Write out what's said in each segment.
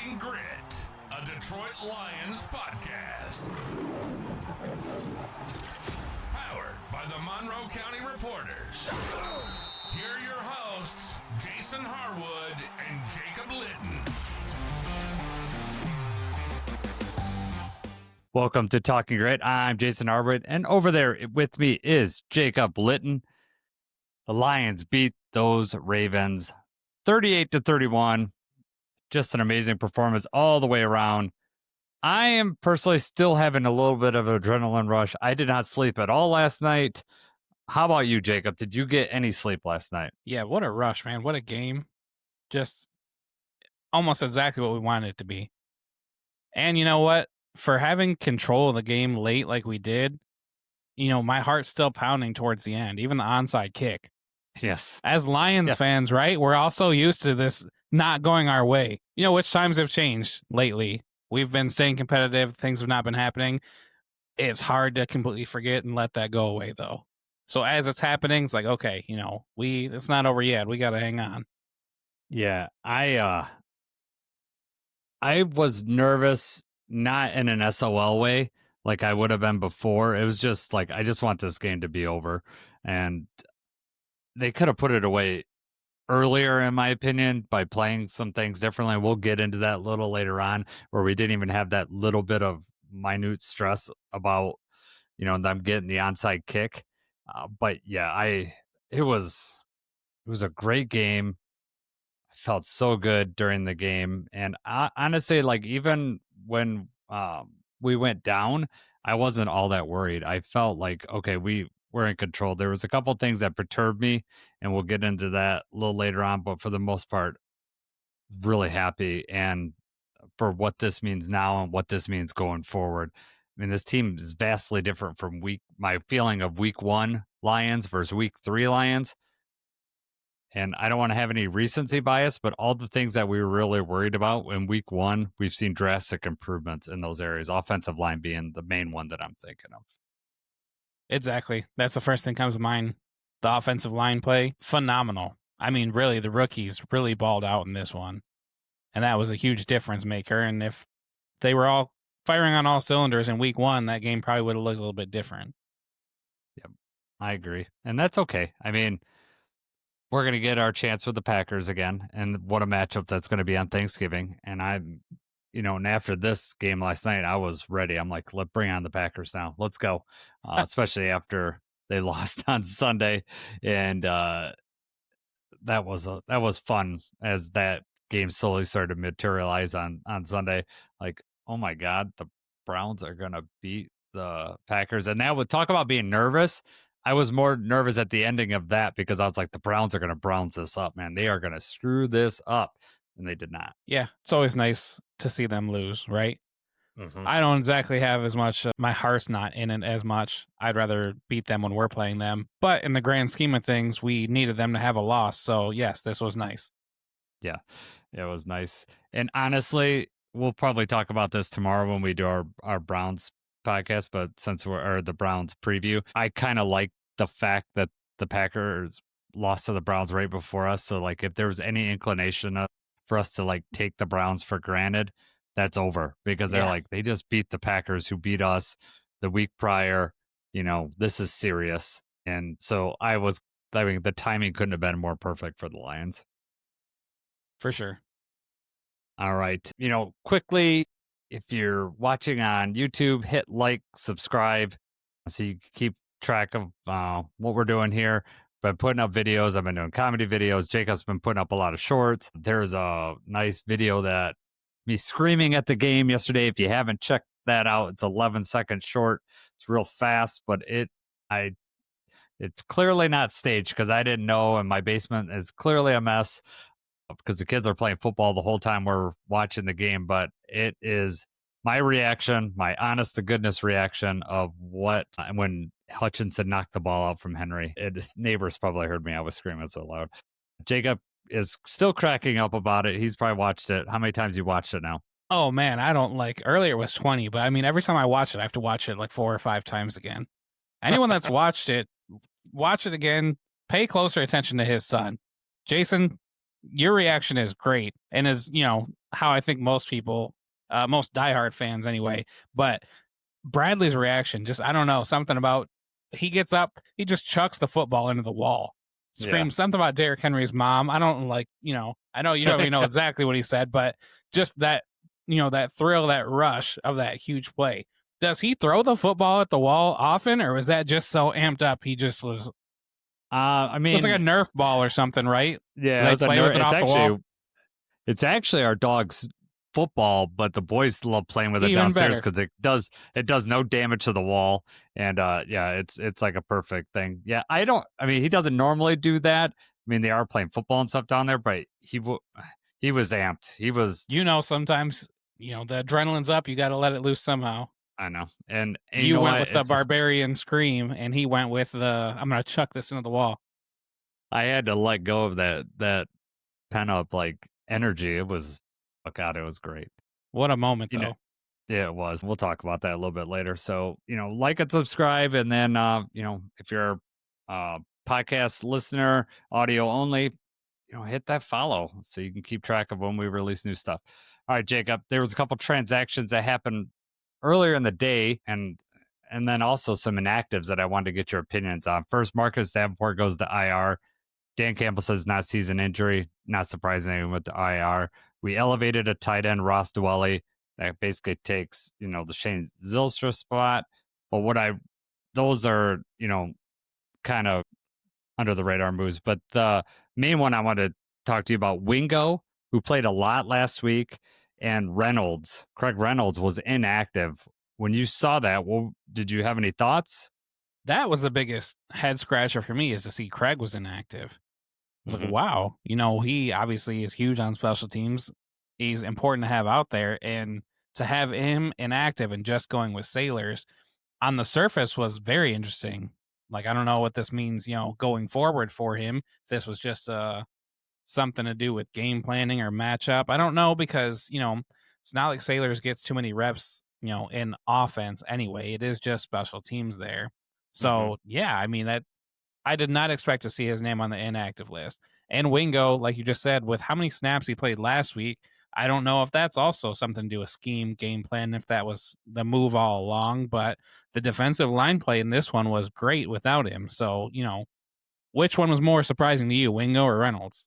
Talking Grit, a Detroit Lions podcast. Powered by the Monroe County Reporters. Here are your hosts, Jason Harwood and Jacob Litton. Welcome to Talking Grit. I'm Jason Harwood, and over there with me is Jacob Litton. The Lions beat those Ravens 38-31. Just an amazing performance all the way around. I am personally still having a little bit of an adrenaline rush. I did not sleep at all last night. How about you, Jacob? Did you get any sleep last night? Yeah, what a rush, man. What a game. Just almost exactly what we wanted it to be. And you know what? For having control of the game late like we did, my heart's still pounding towards the end, even the onside kick. Yes. As Lions fans, right? We're also used to this not going our way. Which times have changed lately. We've been staying competitive. Things have not been happening. It's hard to completely forget and let that go away, though. So as it's happening, it's like, okay, it's not over yet. We got to hang on. Yeah, I was nervous, not in an SOL way like I would have been before. It was just like, I just want this game to be over. And they could have put it away earlier, in my opinion, by playing some things differently. We'll get into that a little later on, where we didn't even have that little bit of minute stress about, them getting the onside kick. But yeah, it was a great game. I felt so good during the game. And honestly, like, even when we went down, I wasn't all that worried. I felt like, okay, we're in control. There was a couple things that perturbed me, and we'll get into that a little later on. But for the most part, really happy, and for what this means now and what this means going forward. I mean, this team is vastly different from my feeling of week 1 Lions versus week 3 Lions. And I don't want to have any recency bias, but all the things that we were really worried about in week 1, we've seen drastic improvements in those areas, offensive line being the main one that I'm thinking of. Exactly. That's the first thing that comes to mind. The offensive line play, phenomenal. I mean, really, the rookies really balled out in this one. And that was a huge difference maker. And if they were all firing on all cylinders in week 1, that game probably would have looked a little bit different. Yep, I agree. And that's okay. I mean, we're going to get our chance with the Packers again. And what a matchup that's going to be on Thanksgiving. And and after this game last night, I was ready. I'm like, let's bring on the Packers now. Let's go. Especially after they lost on Sunday. And that was fun as that game slowly started to materialize on Sunday. Like, oh my God, the Browns are going to beat the Packers. And that would talk about being nervous. I was more nervous at the ending of that because I was like, the Browns are going to Browns this up, man. They are going to screw this up. And they did not. Yeah, it's always nice to see them lose, right? Mm-hmm. I don't exactly have as much, my heart's not in it as much. I'd rather beat them when we're playing them. But in the grand scheme of things, we needed them to have a loss. So yes, this was nice. Yeah, it was nice. And honestly, we'll probably talk about this tomorrow when we do our Browns podcast. But since we're the Browns preview, I kind of like the fact that the Packers lost to the Browns right before us. So like, if there was any inclination for us to like take the Browns for granted, that's over, because they're like, they just beat the Packers who beat us the week prior. This is serious. And so the timing couldn't have been more perfect for the Lions. For sure. All right. Quickly, if you're watching on YouTube, hit like, subscribe, so you can keep track of what we're doing here. Been putting up videos. I've been doing comedy videos. Jacob's been putting up a lot of shorts. There's a nice video that me screaming at the game yesterday. If you haven't checked that out, it's 11-second short. It's real fast, but it's clearly not staged because I didn't know, and my basement is clearly a mess because the kids are playing football the whole time we're watching the game. But it is my reaction, my honest to goodness reaction of when Hutchinson knocked the ball out from Henry. Neighbors probably heard me. I was screaming so loud. Jacob is still cracking up about it. He's probably watched it. How many times you watched it now? Oh man, I don't earlier it was 20, but I mean, every time I watch it, I have to watch it like 4 or 5 times again. Anyone that's watched it, watch it again. Pay closer attention to his son. Jason, your reaction is great. And as how I think most people, most diehard fans anyway. But Bradley's reaction, just I don't know, something about he gets up, he just chucks the football into the wall, Yeah. screams something about Derrick Henry's mom. I don't I know you don't even know exactly what he said, but just that, that thrill, that rush of that huge play. Does he throw the football at the wall often, or was that just so amped up he just was? I mean, It's like a Nerf ball or something, right? yeah, They play with it off the wall. It's actually our dog's football, but the boys love playing with it Even downstairs better. because it does no damage to the wall, and yeah, it's like a perfect thing. Yeah, I mean, he doesn't normally do that. I mean, they are playing football and stuff down there, but he was amped. He was. Sometimes the adrenaline's up. You got to let it loose somehow. I know, and you You know went what? with the barbarian scream, and he went with the I'm gonna chuck this into the wall. I had to let go of that pent up like energy. It was, oh God, it was great. What a moment, You know, though. yeah, it was. We'll talk about that a little bit later. So, like and subscribe. And then, if you're a podcast listener, audio only, hit that follow so you can keep track of when we release new stuff. All right, Jacob, there was a couple transactions that happened earlier in the day and then also some inactives that I wanted to get your opinions on. First, Marcus Davenport goes to IR. Dan Campbell says not season injury. Not surprising he went to IR. We elevated a tight end, Ross Dwelly. That basically takes, the Shane Zylstra spot. But those are, kind of under the radar moves. But the main one I want to talk to you about, Wingo, who played a lot last week, and Craig Reynolds was inactive. When you saw that, did you have any thoughts? That was the biggest head scratcher for me, is to see Craig was inactive. I was like, wow, he obviously is huge on special teams. He's important to have out there, and to have him inactive and just going with Sailors on the surface was very interesting. Like, I don't know what this means, going forward for him. If this was just something to do with game planning or matchup, I don't know, because it's not like Sailors gets too many reps, in offense anyway. It is just special teams there. So yeah, I mean that. I did not expect to see his name on the inactive list. And Wingo, like you just said, with how many snaps he played last week, I don't know if that's also something to do with scheme, game plan, if that was the move all along. But the defensive line play in this one was great without him. So, which one was more surprising to you, Wingo or Reynolds?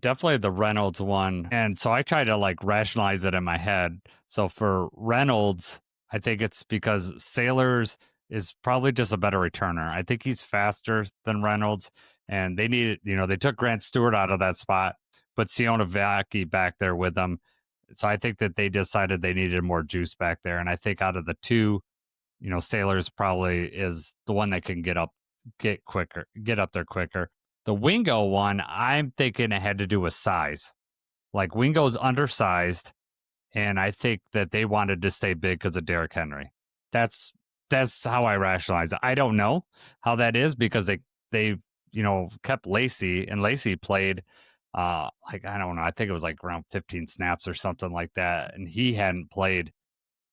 Definitely the Reynolds one. And so I try to like rationalize it in my head. So for Reynolds, I think it's because Sailors is probably just a better returner. I think he's faster than Reynolds. And they needed, they took Grant Stewart out of that spot, but Siona Vaki back there with them. So I think that they decided they needed more juice back there. And I think out of the two, Sailors probably is the one that can get up there quicker. The Wingo one, I'm thinking it had to do with size. Like Wingo's undersized, and I think that they wanted to stay big because of Derrick Henry. That's how I rationalize it. I don't know how that is because they kept Lacey, and Lacey played like, I don't know, I think it was like around 15 snaps or something like that, and he hadn't played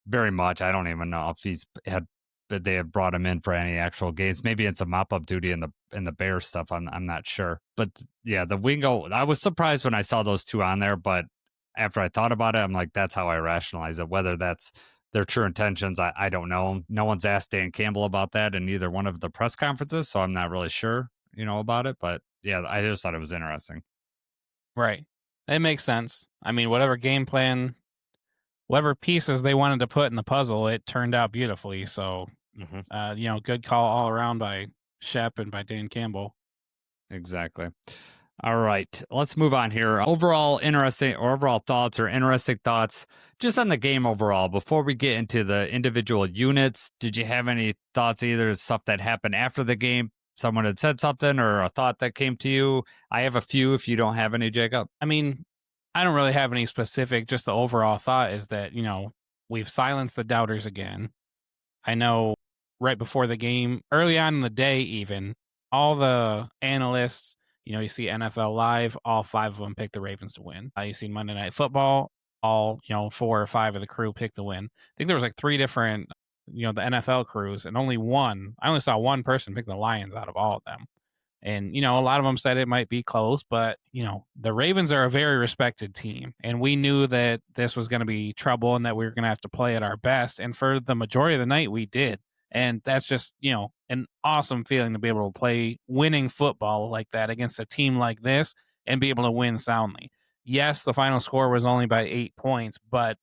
very much. I don't even know if they had brought him in for any actual games. Maybe it's a mop up duty in the Bears stuff. I'm not sure. But yeah, the Wingo, I was surprised when I saw those two on there, but after I thought about it, I'm like, that's how I rationalize it. Whether that's their true intentions, I don't know. No one's asked Dan Campbell about that in either one of the press conferences, so I'm not really sure, about it. But yeah, I just thought it was interesting. Right. It makes sense. I mean, whatever game plan, whatever pieces they wanted to put in the puzzle, it turned out beautifully. So, good call all around by Shep and by Dan Campbell. Exactly. All right, let's move on here. Overall thoughts or interesting thoughts just on the game overall. Before we get into the individual units, did you have any thoughts, either stuff that happened after the game, someone had said something, or a thought that came to you? I have a few if you don't have any, Jacob. I mean, I don't really have any specific, just the overall thought is that, we've silenced the doubters again. I know right before the game, early on in the day even, all the analysts, you see NFL Live, all 5 of them picked the Ravens to win. You see Monday Night Football, all, 4 or 5 of the crew picked to win. I think there was like 3 different, the NFL crews, and I only saw one person pick the Lions out of all of them. And, a lot of them said it might be close, but, the Ravens are a very respected team. And we knew that this was going to be trouble and that we were going to have to play at our best. And for the majority of the night, we did. And that's just, an awesome feeling to be able to play winning football like that against a team like this and be able to win soundly. Yes, the final score was only by 8 points, but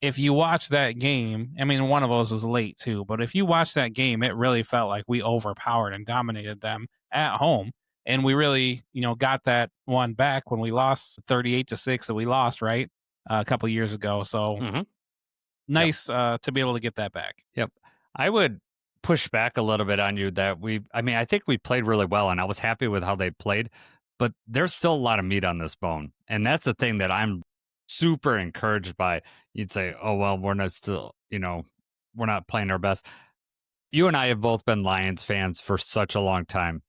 if you watch that game, I mean, one of those was late too, but if you watch that game, it really felt like we overpowered and dominated them at home. And we really, got that one back when we lost 38-6 that we lost, right? A couple years ago. So Mhm. nice to be able to get that back. Yep. I would push back a little bit on you that I think we played really well and I was happy with how they played, but there's still a lot of meat on this bone. And that's the thing that I'm super encouraged by. You'd say, oh, well, we're not still, we're not playing our best. You and I have both been Lions fans for such a long time.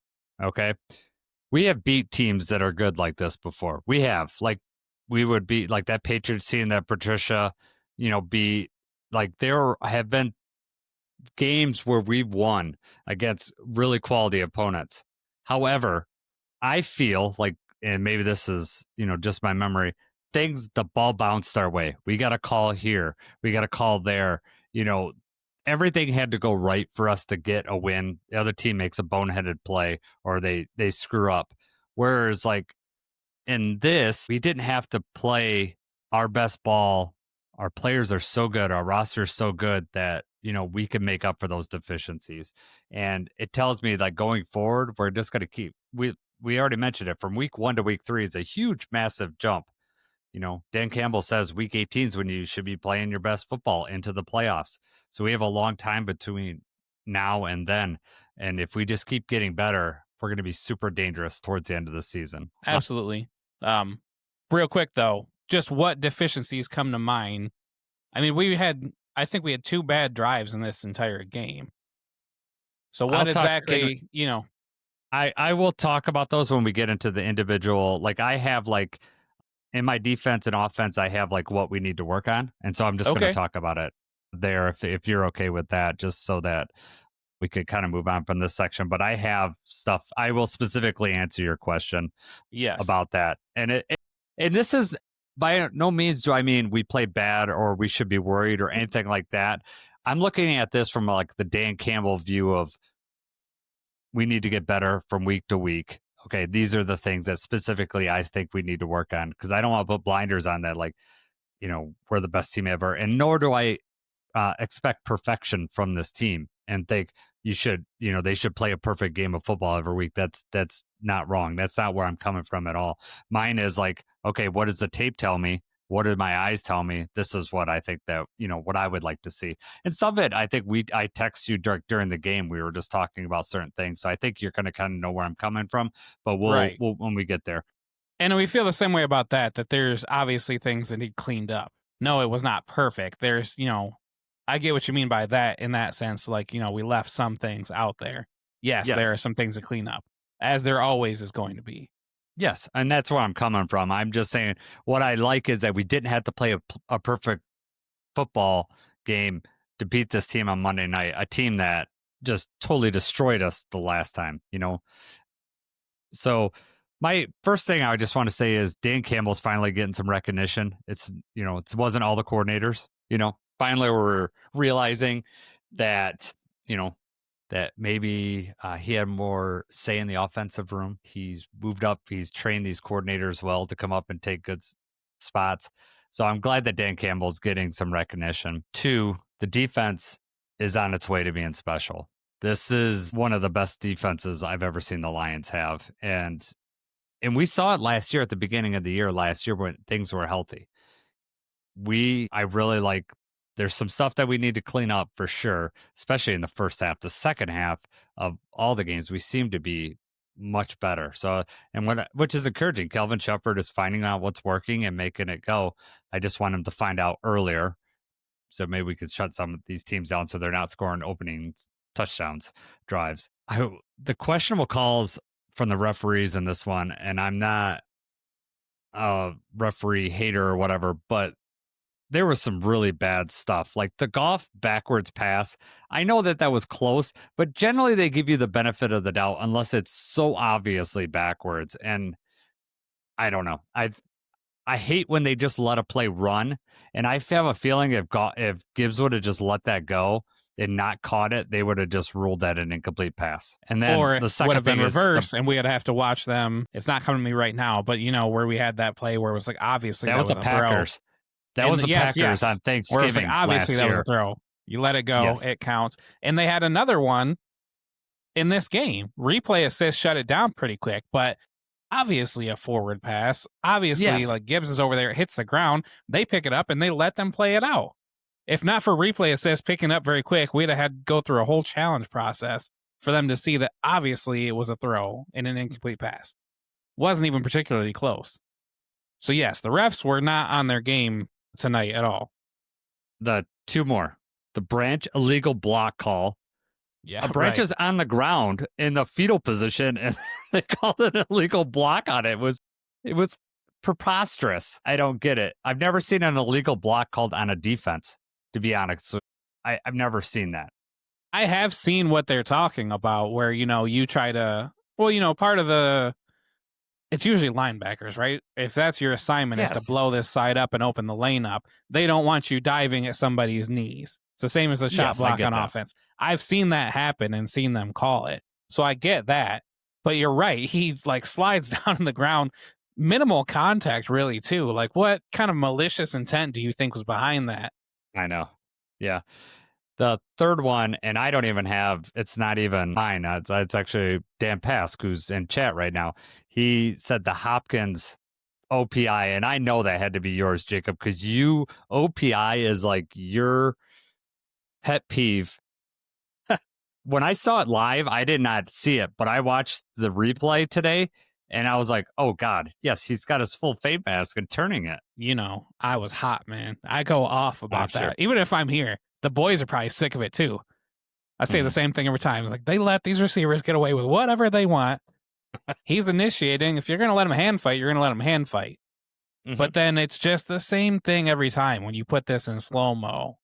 Okay. We have beat teams that are good like this before. We have, like, we would beat like that Patriots team that Patricia, beat. Like, there have been games where we've won against really quality opponents. However, I feel like, and maybe this is, just my memory, the ball bounced our way. We got a call here, we got a call there, everything had to go right for us to get a win. The other team makes a boneheaded play or they screw up. Whereas, like, in this, we didn't have to play our best ball. Our players are so good, our roster is so good that, we can make up for those deficiencies. And it tells me that going forward, we're just going to keep, we already mentioned it, from week 1 to week 3 is a huge, massive jump. Dan Campbell says week 18 is when you should be playing your best football into the playoffs. So we have a long time between now and then. And if we just keep getting better, we're going to be super dangerous towards the end of the season. Absolutely. Real quick though, just what deficiencies come to mind? I mean, I think we had 2 bad drives in this entire game. So what exactly, I will talk about those when we get into the individual. Like, I have, like, in my defense and offense, I have, like, what we need to work on. And so I'm just going to talk about it there if you're okay with that, just so that we could kind of move on from this section. But I have stuff. I will specifically answer your question about that. And and this is, by no means do I mean we played bad or we should be worried or anything like that. I'm looking at this from, like, the Dan Campbell view of, we need to get better from week to week. Okay, these are the things that specifically I think we need to work on, because I don't want to put blinders on that, like, we're the best team ever. And nor do I expect perfection from this team and think they should play a perfect game of football every week. That's not wrong. That's not where I'm coming from at all. Mine is like, okay, what does the tape tell me? What did my eyes tell me? This is what I think that, what I would like to see. And some of it, I think I text you during the game. We were just talking about certain things. So I think you're going to kind of know where I'm coming from, but we'll when we get there. And we feel the same way about that there's obviously things that need cleaned up. No, it was not perfect. There's, I get what you mean by that in that sense. Like, we left some things out there. Yes, there are some things to clean up, as there always is going to be. Yes, and that's where I'm coming from. I'm just saying what I like is that we didn't have to play a perfect football game to beat this team on Monday night, a team that just totally destroyed us the last time, So my first thing I just want to say is Dan Campbell's finally getting some recognition. It wasn't all the coordinators, finally we're realizing that, that maybe he had more say in the offensive room. He's moved up. He's trained these coordinators well to come up and take good spots. So I'm glad that Dan Campbell's getting some recognition. 2, the defense is on its way to being special. This is one of the best defenses I've ever seen the Lions have. And we saw it last year at the beginning of the year last year when things were healthy. I really like, there's some stuff that we need to clean up for sure, especially in the first half. The second half of all the games, we seem to be much better. So, which is encouraging. Kelvin Shepard is finding out what's working and making it go. I just want him to find out earlier, so maybe we could shut some of these teams down so they're not scoring opening touchdowns drives. The questionable calls from the referees in this one, and I'm not a referee hater or whatever, but there was some really bad stuff. Like the golf backwards pass. I know that was close, but generally they give you the benefit of the doubt unless it's so obviously backwards. And I don't know. I hate when they just let a play run, and I have a feeling if Gibbs would have just let that go and not caught it, they would have just ruled that an incomplete pass. And then Or the it second would have been thing is reversed, and we would have to watch them. It's not coming to me right now, but where we had that play where it was like obviously that was the a Packers. throw. That And was the yes, Packers on where it was like Thanksgiving obviously last that was year. a throw. You let it go, Yes. it counts. And they had another one in this game. Replay assist shut it down pretty quick, but obviously a forward pass. Obviously, Yes. like Gibbs is over there, it hits the ground. They pick it up and they let them play it out. If not for replay assist picking up very quick, we'd have had to go through a whole challenge process for them to see that obviously it was a throw and an incomplete pass. Wasn't even particularly close. So yes, the refs were not on their game tonight at all. The two more. The Branch illegal block call. Yeah, A Branch is on the ground in the fetal position, and they called an illegal block on it. It was preposterous. I don't get it. I've never seen an illegal block called on a defense, to be honest. So I've never seen that. I have seen what they're talking about where, you try to, part of it's usually linebackers, right? If that's your assignment is Yes. to blow this side up and open the lane up, they don't want you diving at somebody's knees. It's the same as a shot Yes, I block get on that. offense. I've seen that happen and seen them call it. So I get that. But you're right. He slides down on the ground. Minimal contact, really, too. Like, what kind of malicious intent do you think was behind that? I know. Yeah. The third one, and I don't even have, it's not even mine. It's actually Dan Pask, who's in chat right now. He said the Hopkins OPI, and I know that had to be yours, Jacob, because OPI is like your pet peeve. When I saw it live, I did not see it, but I watched the replay today, and I was like, oh, God, yes, he's got his full face mask and turning it. I was hot, man. I go off about that. Sure. Even if I'm here, the boys are probably sick of it, too. I say the same thing every time. It's like, they let these receivers get away with whatever they want. He's initiating. If you're going to let him hand fight, you're going to let him hand fight. Mm-hmm. But then it's just the same thing every time when you put this in slow-mo.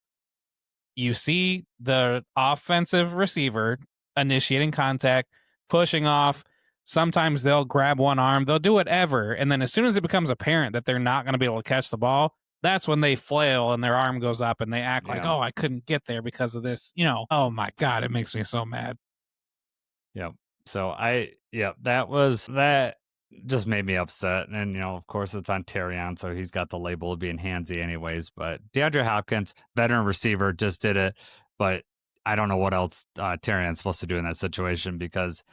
You see the offensive receiver initiating contact, pushing off. Sometimes they'll grab one arm. They'll do whatever. And then as soon as it becomes apparent that they're not going to be able to catch the ball, that's when they flail and their arm goes up and they act like, oh, I couldn't get there because of this. Oh, my God, it makes me so mad. Yeah. So that just made me upset. And, of course, it's on Terion, so he's got the label of being handsy anyways. But DeAndre Hopkins, veteran receiver, just did it. But I don't know what else Terion's supposed to do in that situation because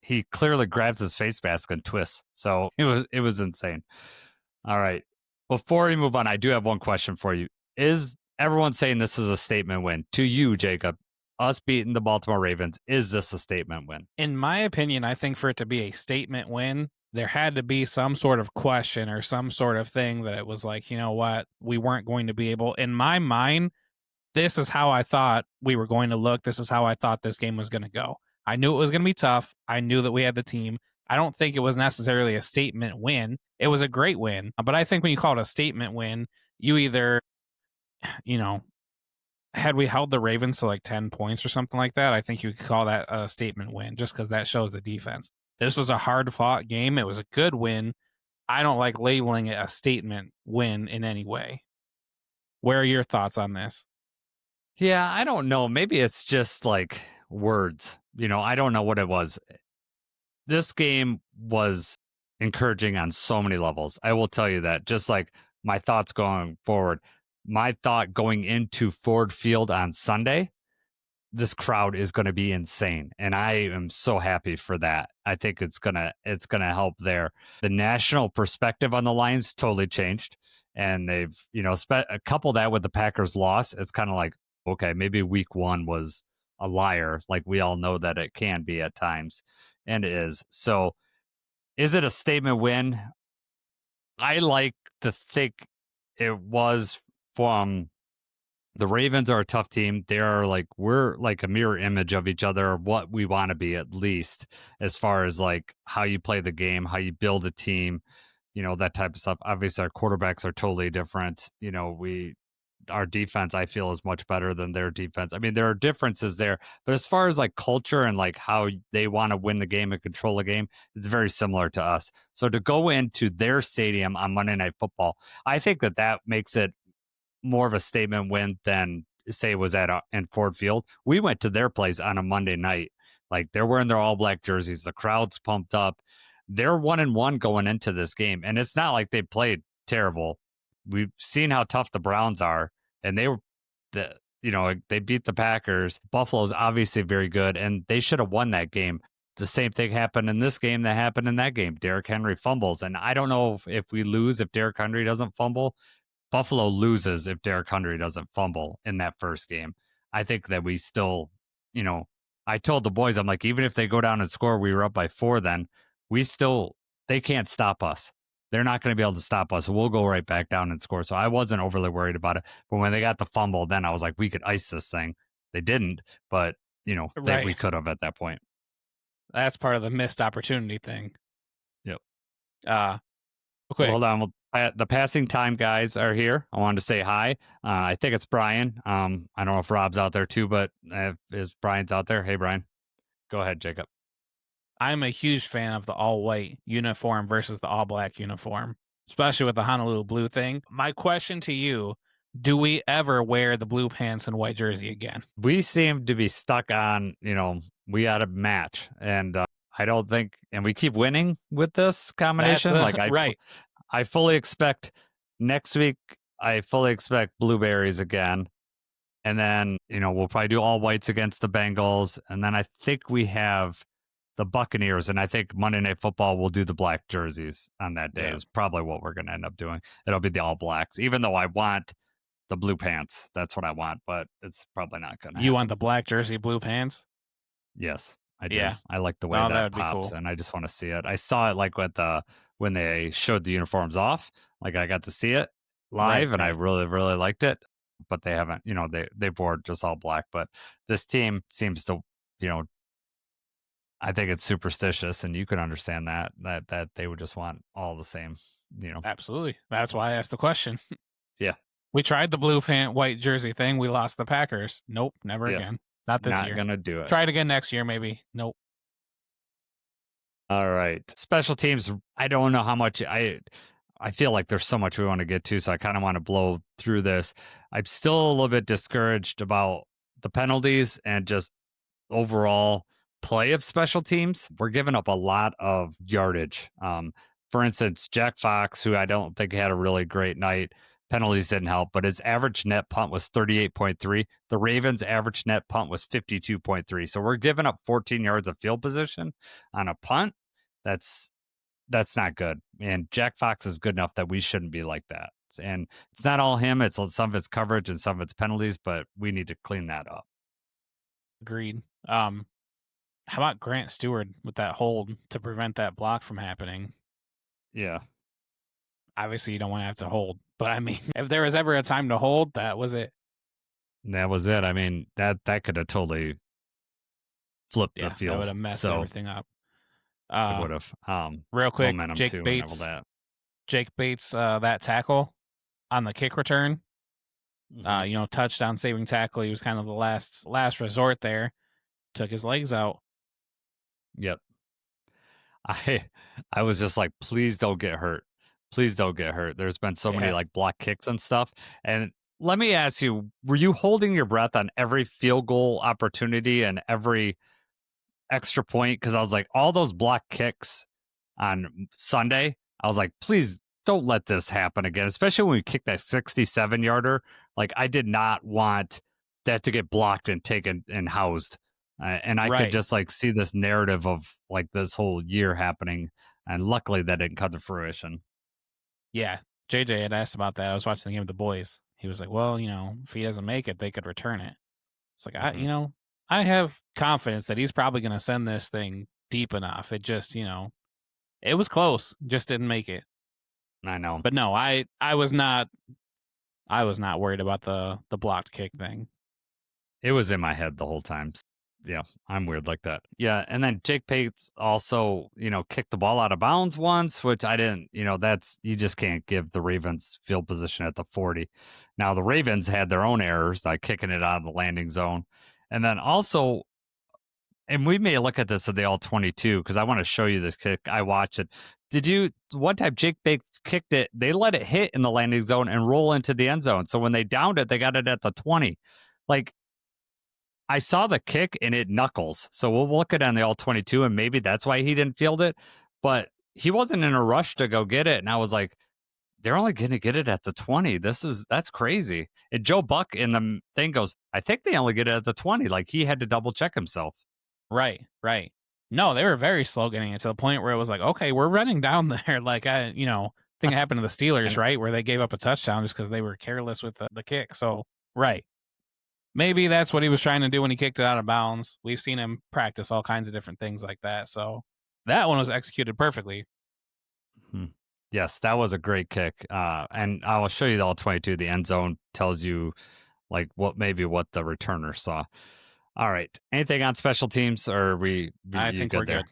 he clearly grabs his face mask and twists. So it was insane. All right. Before we move on, I do have one question for you. Is everyone saying this is a statement win? To you, Jacob, us beating the Baltimore Ravens, is this a statement win? In my opinion, I think for it to be a statement win, there had to be some sort of question or some sort of thing that it was like, you know what, we weren't going to be able. In my mind, this is how I thought we were going to look. This is how I thought this game was going to go. I knew it was going to be tough. I knew that we had the team. I don't think it was necessarily a statement win. It was a great win. But I think when you call it a statement win, you either, had we held the Ravens to like 10 points or something like that, I think you could call that a statement win just because that shows the defense. This was a hard-fought game. It was a good win. I don't like labeling it a statement win in any way. Where are your thoughts on this? Yeah, I don't know. Maybe it's just like words. I don't know what it was. This game was encouraging on so many levels. I will tell you that. Just like my thoughts going forward. My thought going into Ford Field on Sunday, this crowd is going to be insane, and I am so happy for that. I think it's gonna help there. The national perspective on the Lions totally changed, and they've couple that with the Packers' loss. It's kind of like, okay, maybe Week 1 was a liar, like we all know that it can be at times, and it is. So, is it a statement win? I like to think it was. From the Ravens are a tough team. We're like a mirror image of each other, of what we want to be, at least as far as like how you play the game, how you build a team. that type of stuff. Obviously, our quarterbacks are totally different. Our defense, I feel, is much better than their defense. I mean, there are differences there, but as far as like culture and like how they want to win the game and control the game, it's very similar to us. So to go into their stadium on Monday Night Football, I think that makes it more of a statement win than say it was in Ford Field. We went to their place on a Monday night. Like they're wearing their all black jerseys. The crowd's pumped up. They're 1-1 going into this game. And it's not like they played terrible. We've seen how tough the Browns are. And they beat the Packers. Buffalo's obviously very good. And they should have won that game. The same thing happened in this game that happened in that game. Derrick Henry fumbles. And I don't know if we lose if Derrick Henry doesn't fumble. Buffalo loses if Derrick Henry doesn't fumble in that first game. I think that we still, I told the boys, I'm like, even if they go down and score, we were up by 4 then, they can't stop us. They're not going to be able to stop us. We'll go right back down and score. So I wasn't overly worried about it. But when they got the fumble, then I was like, we could ice this thing. They didn't, but, we could have at that point. That's part of the missed opportunity thing. Yep. Okay. Hold on. The passing time guys are here. I wanted to say hi. I think it's Brian. I don't know if Rob's out there too, but if Brian's out there, hey, Brian. Go ahead, Jacob. I'm a huge fan of the all-white uniform versus the all-black uniform, especially with the Honolulu blue thing. My question to you, do we ever wear the blue pants and white jersey again? We seem to be stuck on, we got a match. And I don't think, and we keep winning with this combination. Right. I fully expect next week, blueberries again. And then, we'll probably do all whites against the Bengals. And then I think we have the Buccaneers. And I think Monday Night Football will do the black jerseys on that day is probably what we're going to end up doing. It'll be the all blacks, even though I want the blue pants. That's what I want, but it's probably not going to happen. You want the black jersey, blue pants? Yes, I do. Yeah. I like the way that pops, and I just want to see it. I saw it like when they showed the uniforms off. Like I got to see it live, and I really, really liked it. But they haven't, they wore just all black. But this team seems to, I think it's superstitious, and you can understand that they would just want all the same, Absolutely. That's why I asked the question. Yeah. We tried the blue pant, white jersey thing. We lost the Packers. Nope, never again. Not this year. Not going to do it. Try it again next year, maybe. Nope. All right. Special teams, I don't know how much I feel like there's so much we want to get to, so I kind of want to blow through this. I'm still a little bit discouraged about the penalties and just overall play of special teams. We're giving up a lot of yardage. For instance, Jack Fox, who I don't think had a really great night, penalties didn't help, but his average net punt was 38.3. The Ravens' average net punt was 52.3. So we're giving up 14 yards of field position on a punt. That's not good. And Jack Fox is good enough that we shouldn't be like that. And it's not all him. It's some of his coverage and some of its penalties, but we need to clean that up. Agreed. How about Grant Stewart with that hold to prevent that block from happening? Yeah. Obviously, you don't want to have to hold. But, I mean, if there was ever a time to hold, that was it. That was it. I mean, that could have totally flipped the field. That would have messed everything up. It would have. Real quick, Jake Bates, that tackle on the kick return, touchdown saving tackle. He was kind of the last resort there. Took his legs out. Yep. I was just like, please don't get hurt. Please don't get hurt. There's been so many like block kicks and stuff. And let me ask you, were you holding your breath on every field goal opportunity and every extra point? Because I was like, all those block kicks on Sunday, I was like, please don't let this happen again, especially when we kicked that 67-yarder. Like, I did not want that to get blocked and taken and housed. And I could just like see this narrative of like this whole year happening. And luckily that didn't come to fruition. Yeah. JJ had asked about that. I was watching the game with the boys. He was like, well, if he doesn't make it, they could return it. It's like, I have confidence that he's probably going to send this thing deep enough. It just, it was close. Just didn't make it. I know. But no, I was not worried about the blocked kick thing. It was in my head the whole time. Yeah, I'm weird like that. Yeah, and then Jake Pates also, kicked the ball out of bounds once, which I didn't, that's you just can't give the Ravens field position at the 40. Now the Ravens had their own errors, like kicking it out of the landing zone. And then also, and we may look at this at the all 22 because I want to show you this kick. I watched it. One time Jake Bates kicked it, they let it hit in the landing zone and roll into the end zone. So when they downed it, they got it at the 20. Like, I saw the kick and it knuckles. So we'll look at it on the all 22 and maybe that's why he didn't field it. But he wasn't in a rush to go get it. And I was like, they're only going to get it at the 20. That's crazy. And Joe Buck in the thing goes, I think they only get it at the 20. Like he had to double check himself. Right. No, they were very slow getting it to the point where it was like, okay, we're running down there. Like, I think it happened to the Steelers, right? Where they gave up a touchdown just because they were careless with the kick. So, right. Maybe that's what he was trying to do when he kicked it out of bounds. We've seen him practice all kinds of different things like that. So that one was executed perfectly. Yes, that was a great kick. And I will show you the all 22. The end zone tells you like what the returner saw. All right. Anything on special teams or I think we're good.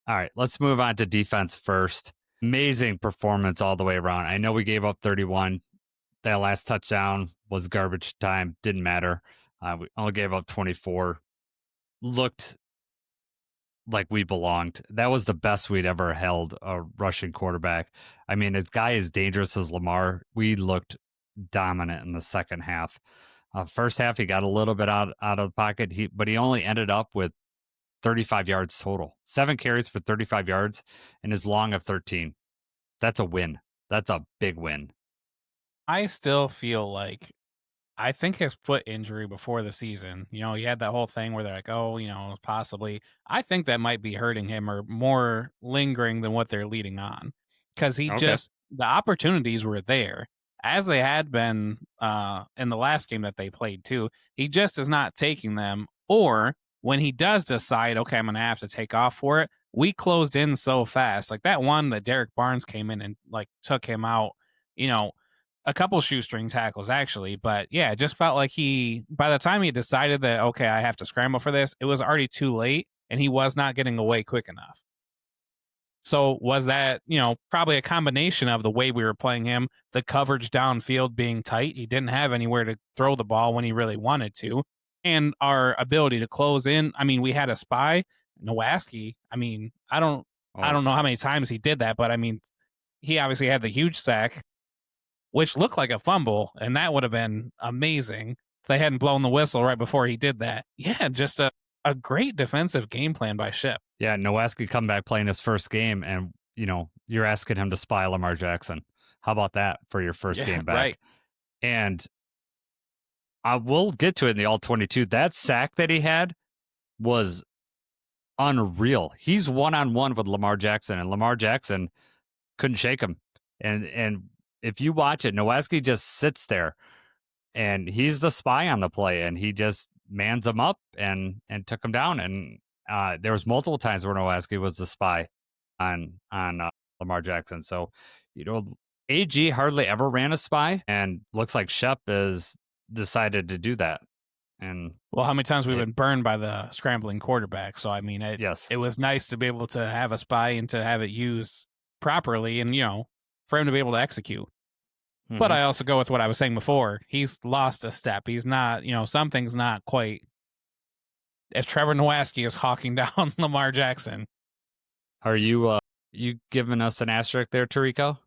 All right. Let's move on to defense first. Amazing performance all the way around. I know we gave up 31. That last touchdown was garbage time. Didn't matter. We only gave up 24. Looked like we belonged. That was the best we'd ever held a rushing quarterback. I mean, this guy is dangerous as Lamar. We looked dominant in the second half. First half, he got a little bit out of the pocket, but he only ended up with 35 yards total. 7 carries for 35 yards and his long of 13. That's a win. That's a big win. I still feel like I think his foot injury before the season, he had that whole thing where they're like, oh, possibly. I think that might be hurting him or more lingering than what they're leading on. Because the opportunities were there as they had been in the last game that they played too. He just is not taking them. Or when he does decide, okay, I'm going to have to take off for it, we closed in so fast. Like that one that Derek Barnes came in and like took him out, a couple shoestring tackles actually, but yeah, it just felt like by the time he decided that, okay, I have to scramble for this, it was already too late and he was not getting away quick enough. So was that, probably a combination of the way we were playing him, the coverage downfield being tight. He didn't have anywhere to throw the ball when he really wanted to, and our ability to close in. I mean, we had a spy, Nowaski. I mean, I don't know how many times he did that, but I mean, he obviously had the huge sack, which looked like a fumble, and that would have been amazing if they hadn't blown the whistle right before he did that. Yeah, just a great defensive game plan by Ship. Yeah, Nowaski come back playing his first game, and, you're asking him to spy Lamar Jackson. How about that for your first game back? Right. And I will get to it in the all 22. That sack that he had was unreal. He's one-on-one with Lamar Jackson, and Lamar Jackson couldn't shake him. And if you watch it, Nowaski just sits there and he's the spy on the play and he just mans him up and took him down. And there was multiple times where Nowaski was the spy on Lamar Jackson. So, AG hardly ever ran a spy and looks like Shep has decided to do that. And well, how many times we've been burned by the scrambling quarterback. So, I mean, it was nice to be able to have a spy and to have it used properly and, for him to be able to execute. Mm-hmm. But I also go with what I was saying before. He's lost a step. He's not, something's not quite. If Trevor Nowaski is hawking down Lamar Jackson. Are you giving us an asterisk there, Tarico?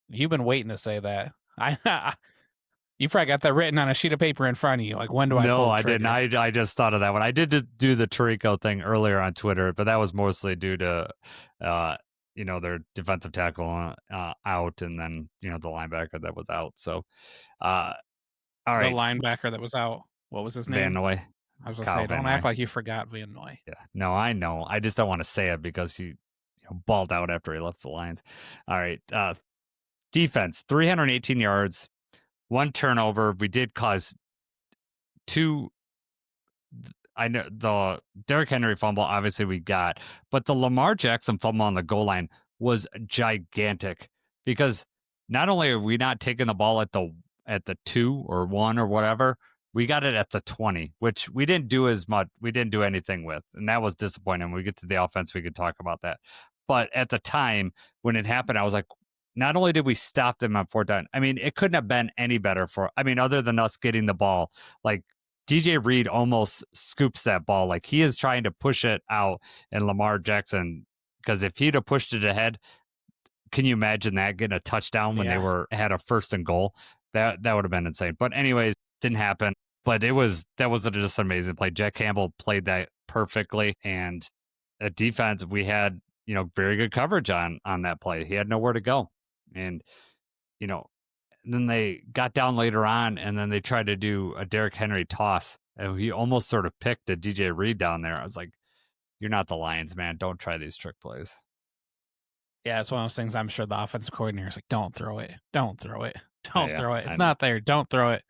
You've been waiting to say that. You probably got that written on a sheet of paper in front of you. Like, when do I pull the trigger? No, I didn't. I just thought of that one. I did do the Tarico thing earlier on Twitter, but that was mostly due to, their defensive tackle out, and then, the linebacker that was out. So, all right. The linebacker that was out. What was his name? Van Noy. I was going to say, don't act like you forgot Van Noy. Yeah. No, I know. I just don't want to say it because he balled out after he left the Lions. All right. Defense, 318 yards. 1 turnover. We did cause 2. I know the Derrick Henry fumble, obviously we got, but the Lamar Jackson fumble on the goal line was gigantic because not only are we not taking the ball at the 2 or 1 or whatever, We got it at the 20, which we didn't do as much. We didn't do anything with, and that was disappointing. When we get to the offense, we could talk about that. But at the time when it happened, I was like, not only did we stop them on 4th down, I mean, it couldn't have been any better other than us getting the ball. Like DJ Reed almost scoops that ball. Like he is trying to push it out, and Lamar Jackson, because if he'd have pushed it ahead, can you imagine that getting a touchdown when they had a 1st and goal? That would have been insane. But anyways, didn't happen. But that was just an amazing play. Jack Campbell played that perfectly, and at defense we had very good coverage on that play. He had nowhere to go, and then they got down later on, and then they tried to do a Derrick Henry toss, and he almost sort of picked a DJ Reed down there. I was like, "You're not the Lions, man. Don't try these trick plays." Yeah, it's one of those things. I'm sure the offensive coordinator is like, "Don't throw it. Don't throw it. Don't throw it. It's not there. Don't throw it."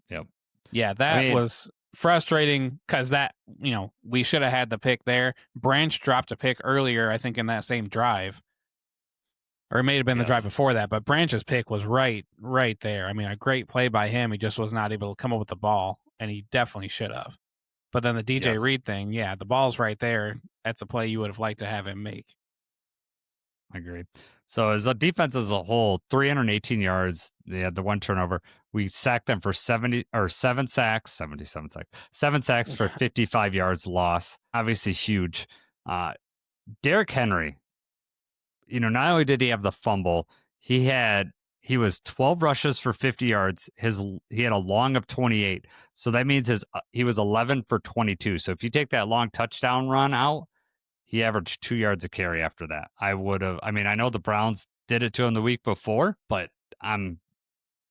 Yep. Yeah, that was frustrating because we should have had the pick there. Branch dropped a pick earlier, I think, in that same drive. Or it may have been the drive before that, but Branch's pick was right there. I mean, a great play by him. He just was not able to come up with the ball, and he definitely should have. But then the DJ Reed thing, the ball's right there. That's a play you would have liked to have him make. I agree. So as a defense as a whole, 318 yards. They had the 1 turnover. We sacked them for 7 sacks, 77 sacks, 7 sacks for 55 yards loss. Obviously huge. Derrick Henry, not only did he have the fumble, he was 12 rushes for 50 yards. He had a long of 28. So that means he was 11 for 22. So if you take that long touchdown run out, he averaged 2 yards a carry after that. I know the Browns did it to him the week before, but I'm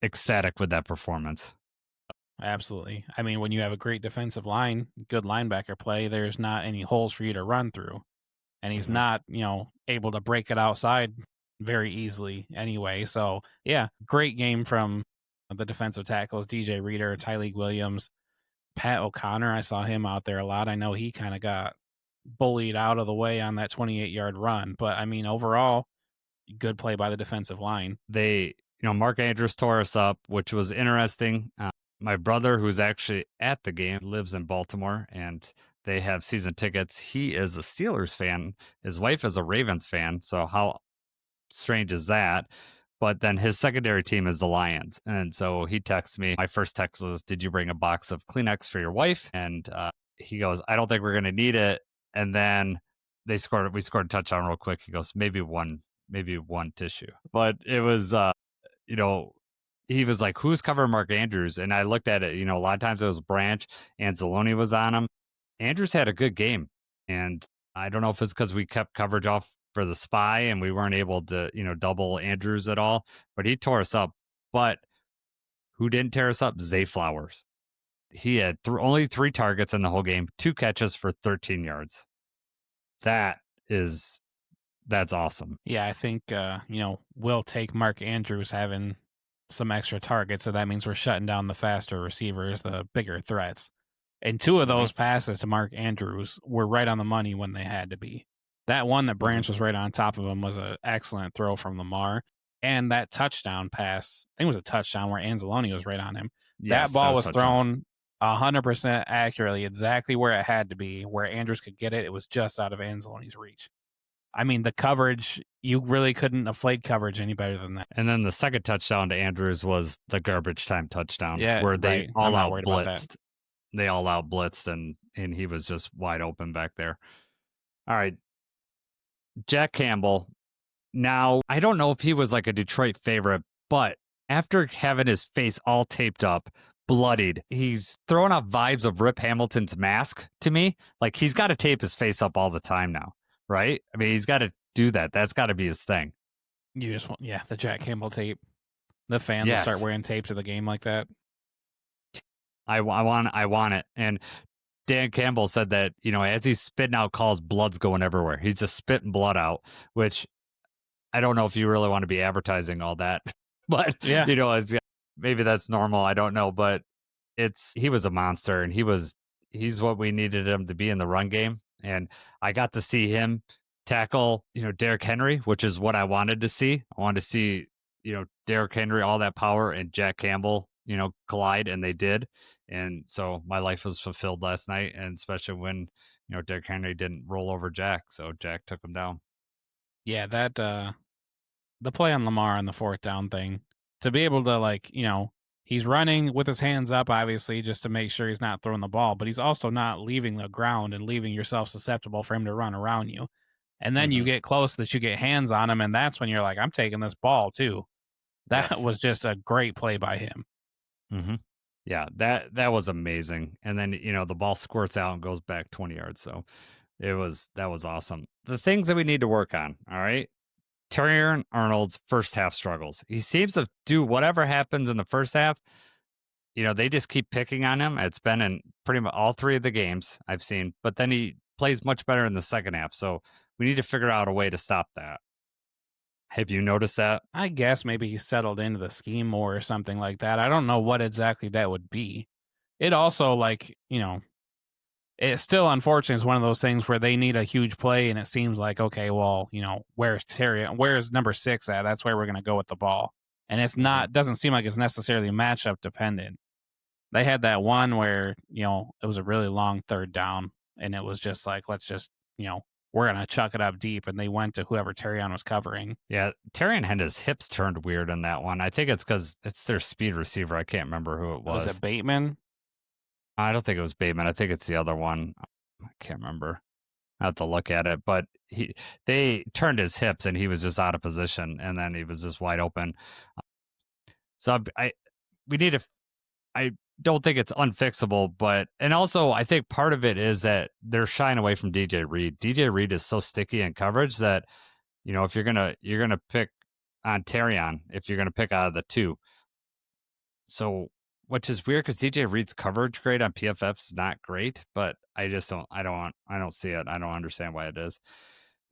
ecstatic with that performance. Absolutely. I mean, when you have a great defensive line, good linebacker play, there's not any holes for you to run through. And he's not, able to break it outside very easily anyway. So, yeah, great game from the defensive tackles, DJ Reader, Tyleek Williams, Pat O'Connor. I saw him out there a lot. I know he kind of got bullied out of the way on that 28-yard run. But, I mean, overall, good play by the defensive line. Mark Andrews tore us up, which was interesting. My brother, who's actually at the game, lives in Baltimore, and they have season tickets. He is a Steelers fan. His wife is a Ravens fan. So how strange is that? But then his secondary team is the Lions. And so he texts me. My first text was, "Did you bring a box of Kleenex for your wife?" And he goes, "I don't think we're going to need it." And then we scored a touchdown real quick. He goes, maybe one tissue. But it was, he was like, "Who's covering Mark Andrews?" And I looked at it, a lot of times it was Branch. Anzalone was on him. Andrews had a good game. And I don't know if it's because we kept coverage off for the spy and we weren't able to, double Andrews at all, but he tore us up. But who didn't tear us up? Zay Flowers. He had only 3 targets in the whole game, 2 catches for 13 yards. That's awesome. Yeah, I think, we'll take Mark Andrews having some extra targets. So that means we're shutting down the faster receivers, the bigger threats. And 2 of those passes to Mark Andrews were right on the money when they had to be. That one that Branch was right on top of him was an excellent throw from Lamar. And that touchdown pass, I think it was a touchdown where Anzalone was right on him. Yes, that ball was thrown 100% accurately, exactly where it had to be, where Andrews could get it. It was just out of Anzalone's reach. I mean, the coverage, you really couldn't have played coverage any better than that. And then the second touchdown to Andrews was the garbage time touchdown, where they all out blitzed. They all out blitzed, and he was just wide open back there. All right. Jack Campbell. Now, I don't know if he was like a Detroit favorite, but after having his face all taped up, bloodied, he's throwing out vibes of Rip Hamilton's Mask to me. Like, he's got to tape his face up all the time now, right? I mean, he's got to do that. That's got to be his thing. You just want, the Jack Campbell tape. The fans will start wearing tape to the game like that. I want it. And Dan Campbell said that, as he's spitting out calls, blood's going everywhere. He's just spitting blood out, which I don't know if you really want to be advertising all that, but maybe that's normal. I don't know, but he was a monster, and he's what we needed him to be in the run game. And I got to see him tackle, Derrick Henry, which is what I wanted to see. I wanted to see, Derrick Henry, all that power, and Jack Campbell, collide, and they did. And so my life was fulfilled last night, and especially when, Derrick Henry didn't roll over Jack, so Jack took him down. Yeah, that the play on Lamar on the fourth down thing, to be able to he's running with his hands up, obviously, just to make sure he's not throwing the ball, but he's also not leaving the ground and leaving yourself susceptible for him to run around you. And then you get close that you get hands on him, and that's when you're like, I'm taking this ball too. That Yes. was just a great play by him. Mm-hmm. Yeah, that was amazing. And then, the ball squirts out and goes back 20 yards. So that was awesome. The things that we need to work on, all right? Terion Arnold's first half struggles. He seems to do whatever happens in the first half. They just keep picking on him. It's been in pretty much all 3 of the games I've seen, but then he plays much better in the second half. So we need to figure out a way to stop that. Have you noticed that? I guess maybe he settled into the scheme more or something like that. I don't know what exactly that would be. It also, it's still unfortunate. It's one of those things where they need a huge play, and it seems like, okay, well, where's Terry? Where's number 6 at? That's where we're going to go with the ball. And it's not, doesn't seem like it's necessarily matchup dependent. They had that one where, it was a really long third down, and it was just like, let's just, we're going to chuck it up deep. And they went to whoever Terion was covering. Yeah, Terion had his hips turned weird in that one. I think it's because it's their speed receiver. I can't remember who it was. Was it Bateman? I don't think it was Bateman. I think it's the other one. I can't remember. I have to look at it. But they turned his hips, and he was just out of position, and then he was just wide open. So we need to. I don't think it's unfixable, and also I think part of it is that they're shying away from DJ Reed. DJ Reed is so sticky in coverage that, if you're gonna pick on Terion, if you're gonna pick out of the 2. So, which is weird because DJ Reed's coverage grade on PFF is not great, but I don't see it. I don't understand why it is.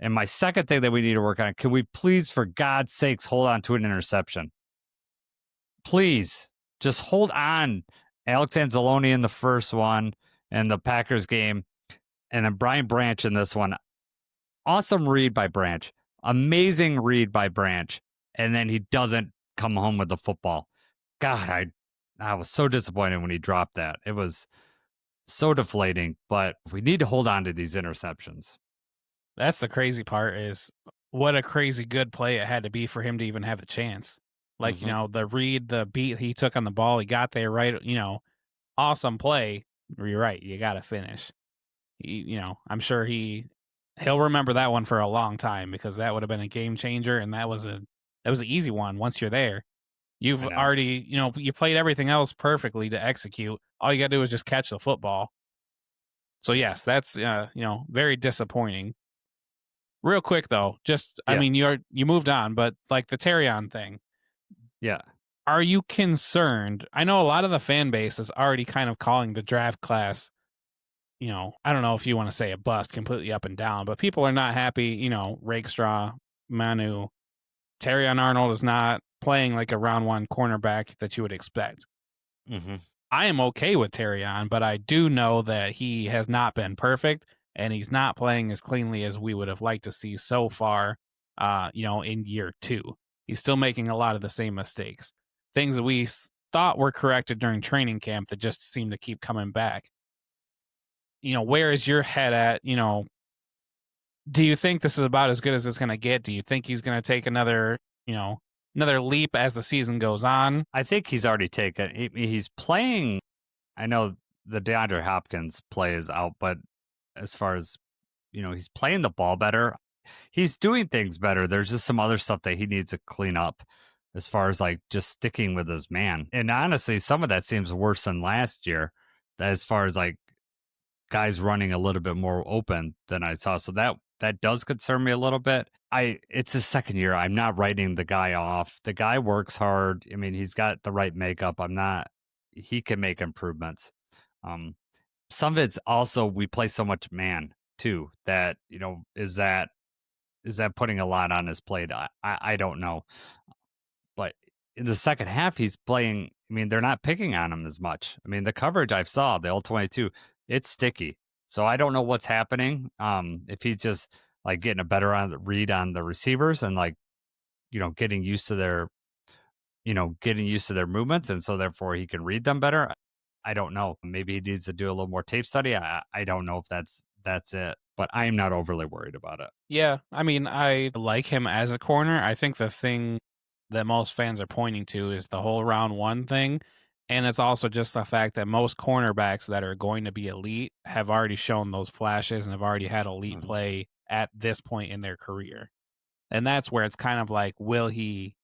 And my second thing that we need to work on, can we please, for God's sakes, hold on to an interception? Please, just hold on. Alex Anzalone in the first one and the Packers game, and then Brian Branch in this one. Awesome read by Branch. Amazing read by Branch. And then he doesn't come home with the football. God, I was so disappointed when he dropped that. It was so deflating, but we need to hold on to these interceptions. That's the crazy part, is what a crazy good play it had to be for him to even have a chance. Like, the read, the beat he took on the ball, he got there right, awesome play. You're right, you got to finish. I'm sure he'll remember that one for a long time, because that would have been a game changer, and that was an easy one. Once you're there, you've already, you played everything else perfectly to execute. All you got to do is just catch the football. So yes, that's very disappointing. Real quick though, I mean, you moved on, but like the Terion thing. Yeah. Are you concerned? I know a lot of the fan base is already kind of calling the draft class, I don't know if you want to say a bust, completely up and down, but people are not happy. Rakestraw, Manu, Terion Arnold is not playing like a round 1 cornerback that you would expect. Mm-hmm. I am okay with Terion, but I do know that he has not been perfect, and he's not playing as cleanly as we would have liked to see so far, in year 2. He's still making a lot of the same mistakes. Things that we thought were corrected during training camp that just seem to keep coming back. Where is your head at? Do you think this is about as good as it's going to get? Do you think he's going to take another leap as the season goes on? I think he's already taken. He's playing. I know the DeAndre Hopkins play is out, but as far as, he's playing the ball better. He's doing things better. There's just some other stuff that he needs to clean up as far as like just sticking with his man. And honestly, some of that seems worse than last year, as far as like guys running a little bit more open than I saw. So that does concern me a little bit. It's his second year. I'm not writing the guy off. The guy works hard. I mean, he's got the right makeup. He can make improvements. Some of it's also, we play so much man too, that, is that putting a lot on his plate? I don't know. But in the second half, he's playing. I mean, they're not picking on him as much. I mean, the coverage I saw, the All-22, it's sticky. So I don't know what's happening. If he's just like getting a better read on the receivers and like, getting used to their, getting used to their movements, and so therefore he can read them better. I don't know. Maybe he needs to do a little more tape study. I don't know if that's it, but I am not overly worried about it. Yeah, I mean, I like him as a corner. I think the thing that most fans are pointing to is the whole round one thing. And it's also just the fact that most cornerbacks that are going to be elite have already shown those flashes and have already had elite Mhm. play at this point in their career. And that's where it's kind of like, will he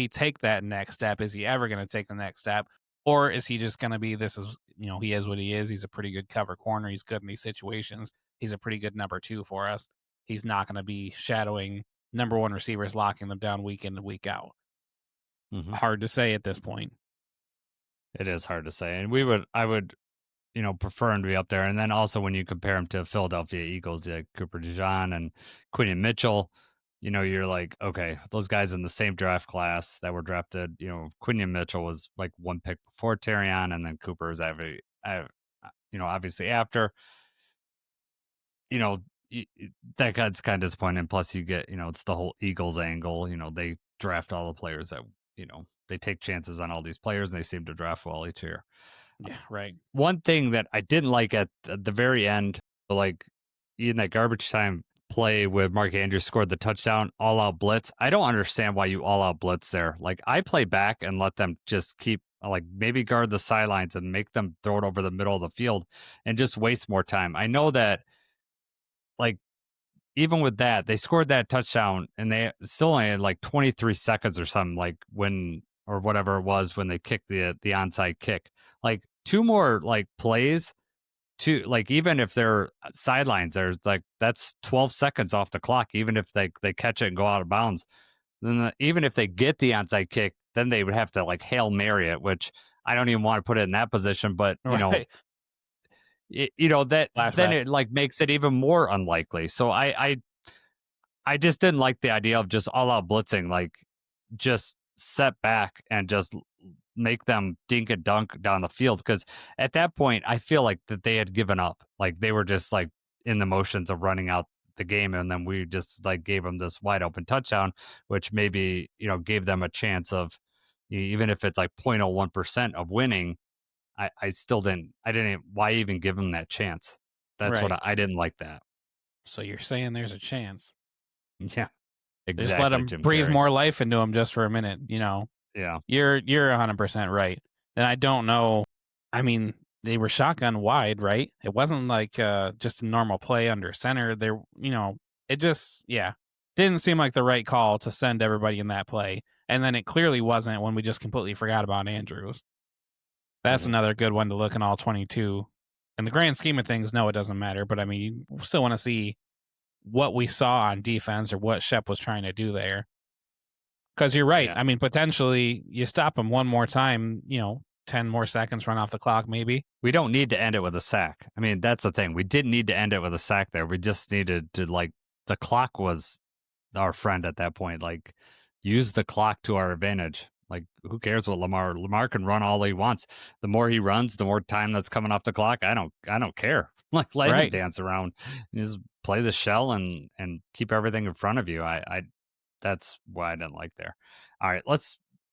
take that next step? Is he ever going to take the next step? Or is he just going to be, he is what he is. He's a pretty good cover corner. He's good in these situations. He's a pretty good number two for us. He's not going to be shadowing number one receivers, locking them down week in and week out. Mhm. Hard to say at this point. It is hard to say, and I would prefer him to be up there. And then also when you compare him to Philadelphia Eagles, like Cooper DeJean and Quinion Mitchell, you're like, okay, those guys in the same draft class that were drafted. Quinion Mitchell was like one pick before Terion, and then Cooper was obviously after. You know, that guy's kind of disappointing. Plus, you get, it's the whole Eagles angle. They draft all the players that, they take chances on all these players, and they seem to draft well each year. Yeah, right. One thing that I didn't like at the very end, like in that garbage time play where Mark Andrews scored the touchdown, all out blitz. I don't understand why you all out blitz there. Like, I play back and let them just keep, like, maybe guard the sidelines and make them throw it over the middle of the field and just waste more time. I know that, like, even with that, they scored that touchdown and they still only had like 23 seconds or something, like when, or whatever it was when they kicked the onside kick. Like, two more like plays to, like, even if they're sidelines, there's like, that's 12 seconds off the clock. Even if they catch it and go out of bounds, then even if they get the onside kick, then they would have to like Hail Mary it, which I don't even want to put it in that position. But Right. that then Flashback. it like makes it even more unlikely. So I just didn't like the idea of just all out blitzing, like just set back and just make them dink and dunk down the field. Cause at that point, I feel like that they had given up. Like, they were just like in the motions of running out the game. And then we just like gave them this wide open touchdown, which maybe, gave them a chance of, even if it's like 0.01% of winning. I still I didn't, why even give them that chance? That's what Right. I didn't like that. So you're saying there's a chance. Yeah, Just let exactly. him Jim breathe Carrey. more life into him just for a minute, Yeah. You're 100% right. And I don't know. I mean, they were shotgun wide, right? It wasn't like just a normal play under center. There, it just didn't seem like the right call to send everybody in that play. And then it clearly wasn't when we just completely forgot about Andrews. That's Mhm. another good one to look in all 22. In the grand scheme of things, no, it doesn't matter. But I mean, you still want to see what we saw on defense or what Shep was trying to do there. Because you're right. Yeah. I mean, potentially you stop him one more time, 10 more seconds run off the clock, maybe. We don't need to end it with a sack. I mean, that's the thing. We didn't need to end it with a sack there. We just needed to, like, the clock was our friend at that point. Like, use the clock to our advantage. Like, who cares what Lamar can run all he wants. The more he runs, the more time that's coming off the clock. I don't care. Like, let him Right. dance around. Just play the shell and keep everything in front of you. I that's why I didn't like there. All right,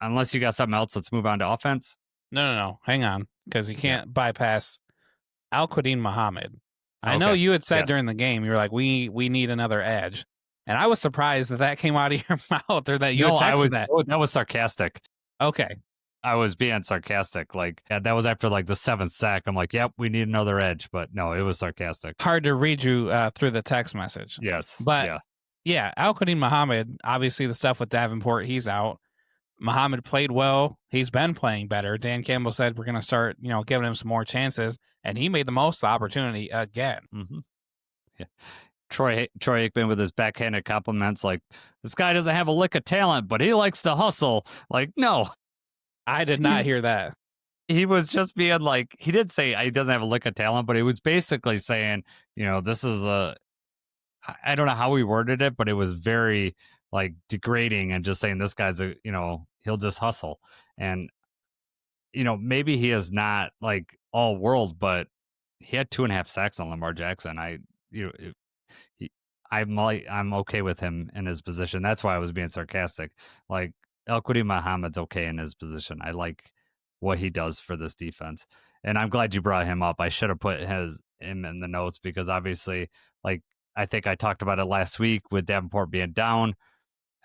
unless you got something else, let's move on to offense. No. Hang on. Because you Yeah. can't bypass Al-Quadin Muhammad. I know Okay. you had said Yes. during the game, you were like, we need another edge. And I was surprised that came out of your mouth or that you had texted that. That was sarcastic. Okay. I was being sarcastic. Like, that was after like the 7th sack. I'm like, yep, we need another edge. But no, it was sarcastic. Hard to read you through the text message. Yes. But yeah. yeah, Al-Quadin Muhammad, obviously the stuff with Davenport, he's out. Muhammad played well. He's been playing better. Dan Campbell said we're going to start, giving him some more chances. And he made the most of the opportunity again. Mm-hmm. Yeah. Troy Aikman with his backhanded compliments, like, this guy doesn't have a lick of talent, but he likes to hustle. Like, no. I did not hear that. He was just being like, he did say he doesn't have a lick of talent, but he was basically saying, this is I don't know how he worded it, but it was very like degrading and just saying this guy's he'll just hustle. And, maybe he is not like all world, but he had 2.5 sacks on Lamar Jackson. I'm okay with him in his position. That's why I was being sarcastic. Like, Elquity Muhammad's okay in his position. I like what he does for this defense. And I'm glad you brought him up. I should have put him in the notes because obviously, like, I think I talked about it last week with Davenport being down.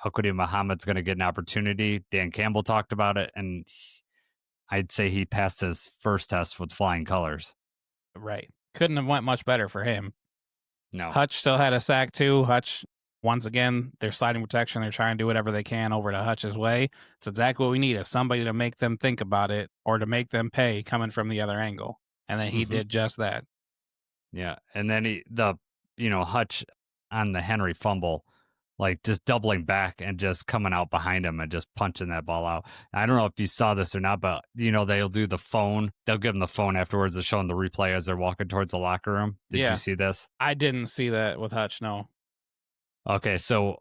Elquity Muhammad's going to get an opportunity. Dan Campbell talked about it, and I'd say he passed his first test with flying colors. Right. Couldn't have went much better for him. No. Hutch still had a sack too. Hutch, once again, their sliding protection. They're trying to do whatever they can over to Hutch's way. It's exactly what we need, is somebody to make them think about it or to make them pay coming from the other angle. And then he did just that. Yeah. And then Hutch on the Henry fumble, like just doubling back and just coming out behind him and just punching that ball out. I don't know if you saw this or not, but they'll do the phone. They'll give them the phone afterwards to show them the replay as they're walking towards the locker room. Did you see this? I didn't see that with Hutch, no. Okay, so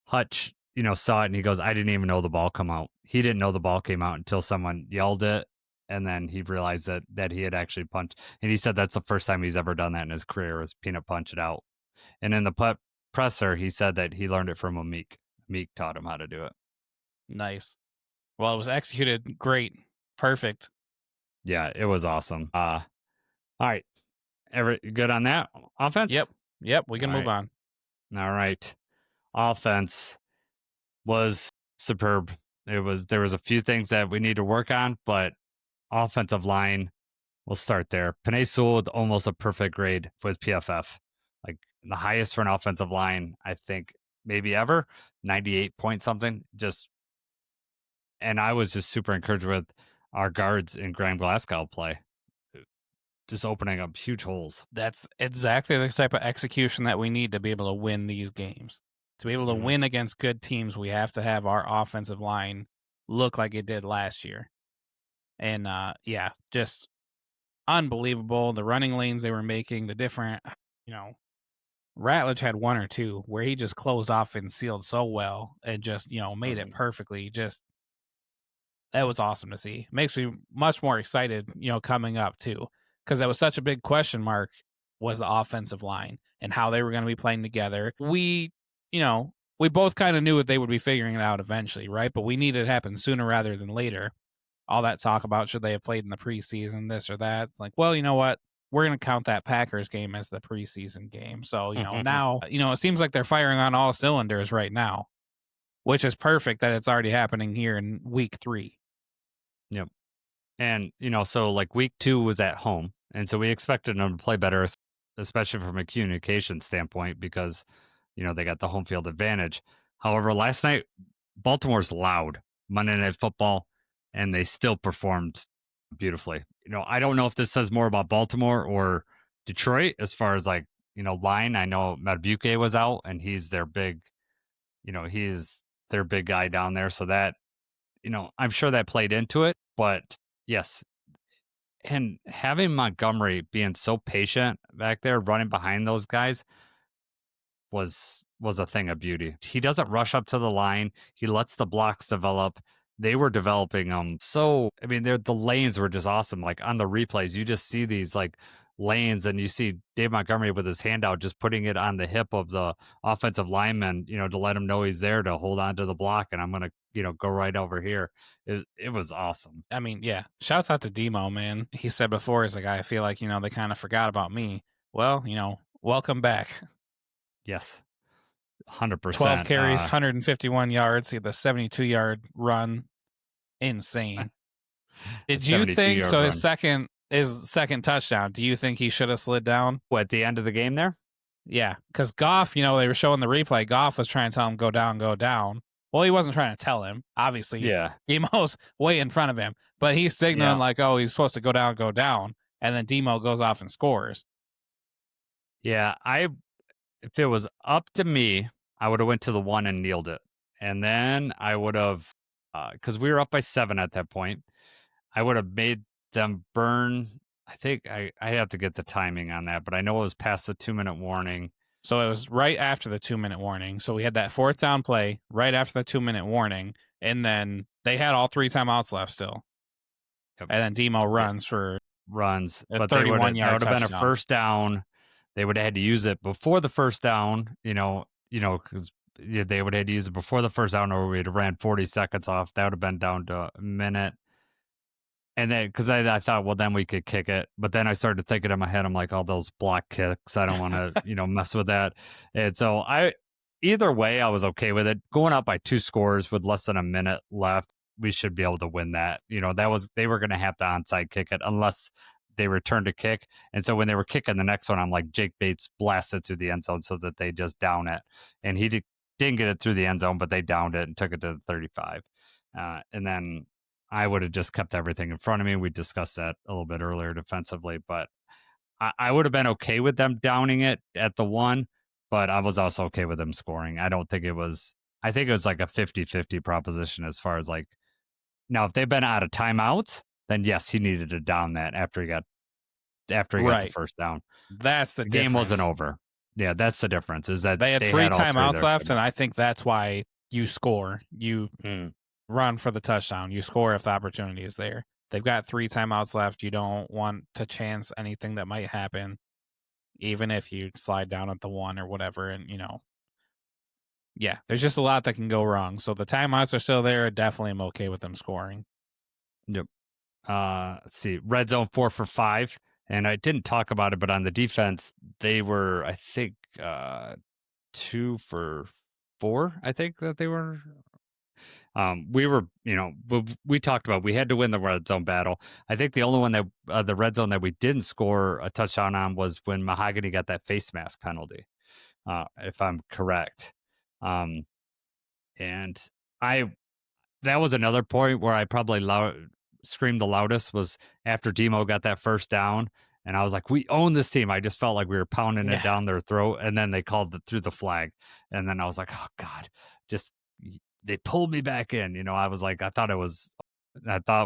Hutch, saw it and he goes, I didn't even know the ball come out. He didn't know the ball came out until someone yelled it. And then he realized that he had actually punched. And he said that's the first time he's ever done that in his career, was peanut punch it out. And in the presser, he said that he learned it from a Meek. Meek taught him how to do it. Nice. Well, it was executed great. Perfect. Yeah, it was awesome. All right. Good on that? Offense? Yep, we can move on. All right. Offense was superb. There was a few things that we need to work on, but offensive line, we'll start there. Panay Sewell with almost a perfect grade with PFF. Like the highest for an offensive line, I think, maybe ever. 98 point something. And I was just super encouraged with our guards in Graham Glasgow play. Just opening up huge holes. That's exactly the type of execution that we need to be able to win these games. To be able to win against good teams, we have to have our offensive line look like it did last year. And just unbelievable. The running lanes they were making, the different, Ratledge had one or two where he just closed off and sealed so well and just, made it perfectly. Just, that was awesome to see. Makes me much more excited, coming up too, because that was such a big question mark, was the offensive line and how they were going to be playing together. We both kind of knew that they would be figuring it out eventually, right? But we needed it to happen sooner rather than later. All that talk about should they have played in the preseason, this or that. It's like, well, you know what? We're going to count that Packers game as the preseason game. So, now, it seems like they're firing on all cylinders right now, which is perfect that it's already happening here in week 3. Yep. And, so like week 2 was at home. And so we expected them to play better, especially from a communication standpoint, because, they got the home field advantage. However, last night, Baltimore's loud, Monday Night Football, and they still performed beautifully. I don't know if this says more about Baltimore or Detroit as far as like, line. I know Madubuike was out and he's their big guy down there. So that, I'm sure that played into it, but yes. And having Montgomery being so patient back there, running behind those guys was a thing of beauty. He doesn't rush up to the line. He lets the blocks develop. They were developing them. So, I mean, the lanes were just awesome. Like on the replays, you just see these like lanes and you see Dave Montgomery with his hand out, just putting it on the hip of the offensive lineman, to let him know he's there to hold on to the block. And I'm going to, go right over here. It was awesome. I mean, yeah. Shouts out to Demo, man. He said before, he's like, I feel like, they kind of forgot about me. Well, welcome back. Yes. 100%. 12 carries, 151 yards. He had the 72-yard run. Insane. Did you think so? His second touchdown, do you think he should have slid down? What, at the end of the game there? Yeah, because Goff, they were showing the replay. Goff was trying to tell him, go down, go down. Well, he wasn't trying to tell him, obviously. Yeah. Demo's way in front of him, but he's signaling like, oh, he's supposed to go down, go down. And then Demo goes off and scores. Yeah, if it was up to me, I would have went to the 1 and kneeled it. And then I would have, because we were up by 7 at that point, I would have made them burn. I think I have to get the timing on that, but I know it was past the 2-minute warning. So it was right after the 2-minute warning. So we had that 4th down play right after the 2-minute warning. And then they had all 3 timeouts left still. Yep. And then Demo runs for but 31 yard. That would have been a first down. They would have had to use it before the first down, because they would have to use it before the first down, or we'd have ran 40 seconds off. That would have been down to a minute. And then, because I thought, well, then we could kick it. But then I started thinking in my head, I'm like, all those block kicks, I don't want to, mess with that. And so either way, I was okay with it. Going up by 2 scores with less than a minute left, we should be able to win that. They were going to have to onside kick it unless they returned a kick. And so when they were kicking the next one, I'm like, Jake Bates blasted through the end zone so that they just down it. And he didn't get it through the end zone, but they downed it and took it to the 35. And then I would have just kept everything in front of me. We discussed that a little bit earlier defensively, but I would have been okay with them downing it at the 1, but I was also okay with them scoring. I think it was like a 50-50 proposition as far as like, now if they've been out of timeouts, then yes, he needed to down that after he got the first down. That's the game wasn't over. Yeah, that's the difference, is that they had 3 timeouts left, time. and I think that's why you score. You run for the touchdown. You score if the opportunity is there. They've got 3 timeouts left. You don't want to chance anything that might happen, even if you slide down at the 1 or whatever. And, yeah, there's just a lot that can go wrong. So the timeouts are still there. Definitely am okay with them scoring. Yep. Let's see. Red zone 4 for 5. And I didn't talk about it, but on the defense, they were, I think, 2 for 4. I think that they were. We were, we talked about, we had to win the red zone battle. I think the only one that the red zone that we didn't score a touchdown on was when Mahogany got that face mask penalty, if I'm correct. And that was another point where I probably screamed the loudest, was after Demo got that first down. And I was like, we own this team. I just felt like we were pounding it down their throat. And then they called it through the flag. And then I was like, oh God, they pulled me back in. I was like, I thought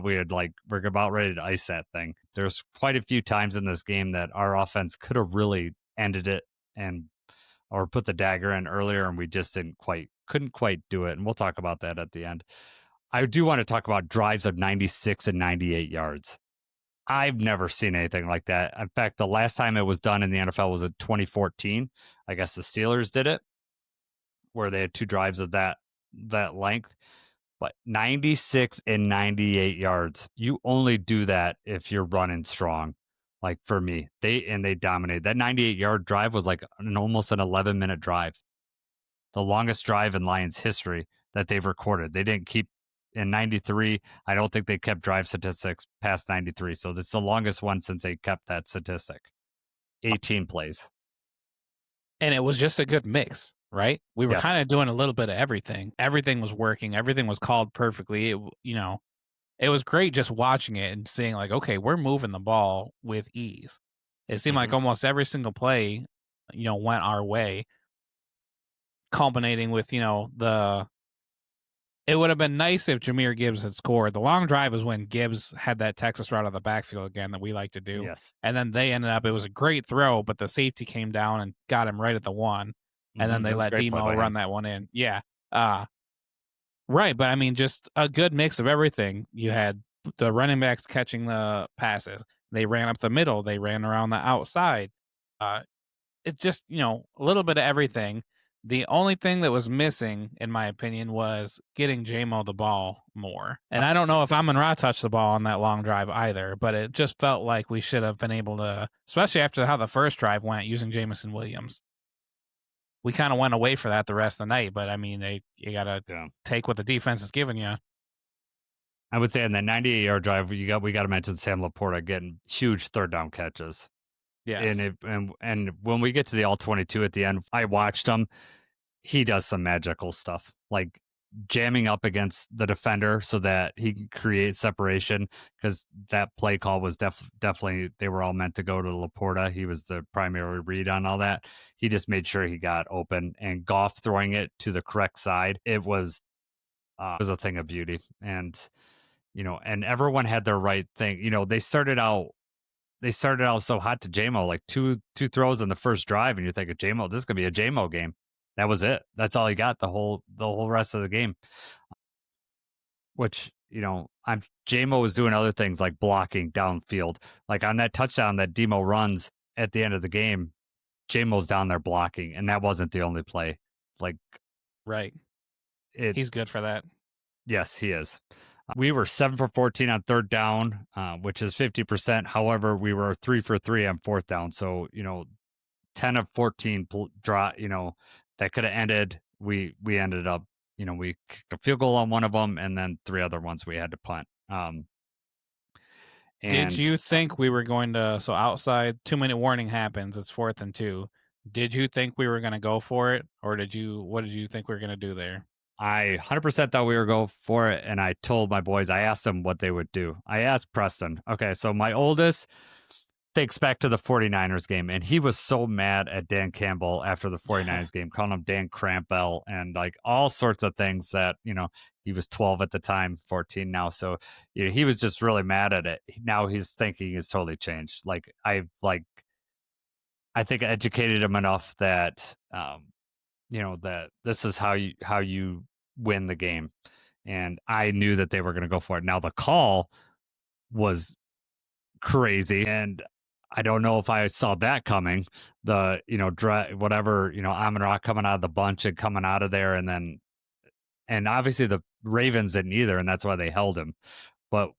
we had we're about ready to ice that thing. There's quite a few times in this game that our offense could have really ended it or put the dagger in earlier, and we just couldn't quite do it. And we'll talk about that at the end. I do want to talk about drives of 96 and 98 yards. I've never seen anything like that. In fact, the last time it was done in the NFL was in 2014. I guess the Steelers did it, where they had 2 drives of that length. But 96 and 98 yards, you only do that if you're running strong. Like for me, they dominated. That 98-yard drive was like almost an 11-minute drive. The longest drive in Lions history that they've recorded. They didn't keep in 93. I don't think they kept drive statistics past 93. So it's the longest one since they kept that statistic. 18 plays. And it was just a good mix, right? We were kind of doing a little bit of everything. Everything was working. Everything was called perfectly. It was great just watching it and seeing like, okay, we're moving the ball with ease. It seemed like almost every single play, went our way, culminating with, it would have been nice if Jahmyr Gibbs had scored. The long drive was when Gibbs had that Texas route out of the backfield again that we like to do. Yes. And then they ended up, it was a great throw, but the safety came down and got him right at the 1. And then they let Demo run that one in. Yeah. Right. But I mean, just a good mix of everything. You had the running backs catching the passes. They ran up the middle. They ran around the outside. It just, a little bit of everything. The only thing that was missing, in my opinion, was getting J-Mo the ball more. And I don't know if Amon-Ra touched the ball on that long drive either, but it just felt like we should have been able to, especially after how the first drive went using Jameson Williams. We kind of went away for that the rest of the night, but I mean, you got to take what the defense is giving you. I would say in the 98-yard drive, we got to mention Sam Laporta getting huge third down catches. Yes. And when we get to the all 22 at the end, I watched him. He does some magical stuff, like jamming up against the defender so that he can create separation, because that play call was definitely, they were all meant to go to Laporta. He was the primary read on all that. He just made sure he got open, and Goff throwing it to the correct side. It was a thing of beauty. And, and everyone had their right thing. They started out so hot to J-Mo, like two throws in the first drive, and you're thinking, J-Mo, this is gonna be a J-Mo game. That was it. That's all he got the whole rest of the game. Which, J-Mo was doing other things like blocking downfield. Like on that touchdown that Demo runs at the end of the game, J-Mo's down there blocking, and that wasn't the only play. Like Right. It He's good for that. Yes, he is. We were 7 for 14 on third down, which is 50%. However, we were 3 for 3 on fourth down. So, 10 of 14 that could have ended. We ended up, we kicked a field goal on one of them, and then 3 other ones we had to punt. Did And you think we were going to, so outside 2-minute warning happens, it's 4th and 2. Did you think we were going to go for it, or what did you think we were going to do there? I 100% thought we were going for it, and I told my boys, I asked them what they would do. I asked Preston, okay, so my oldest thinks back to the 49ers game, and he was so mad at Dan Campbell after the 49ers game, calling him Dan Crampbell and like all sorts of things that, he was 12 at the time, 14 now. So, he was just really mad at it. Now his thinking is totally changed. I think I educated him enough that, that this is how you win the game. And I knew that they were going to go for it. Now the call was crazy, and I don't know if I saw that coming. The Amon-Ra coming out of the bunch and coming out of there, and obviously the Ravens didn't either, and that's why they held him. But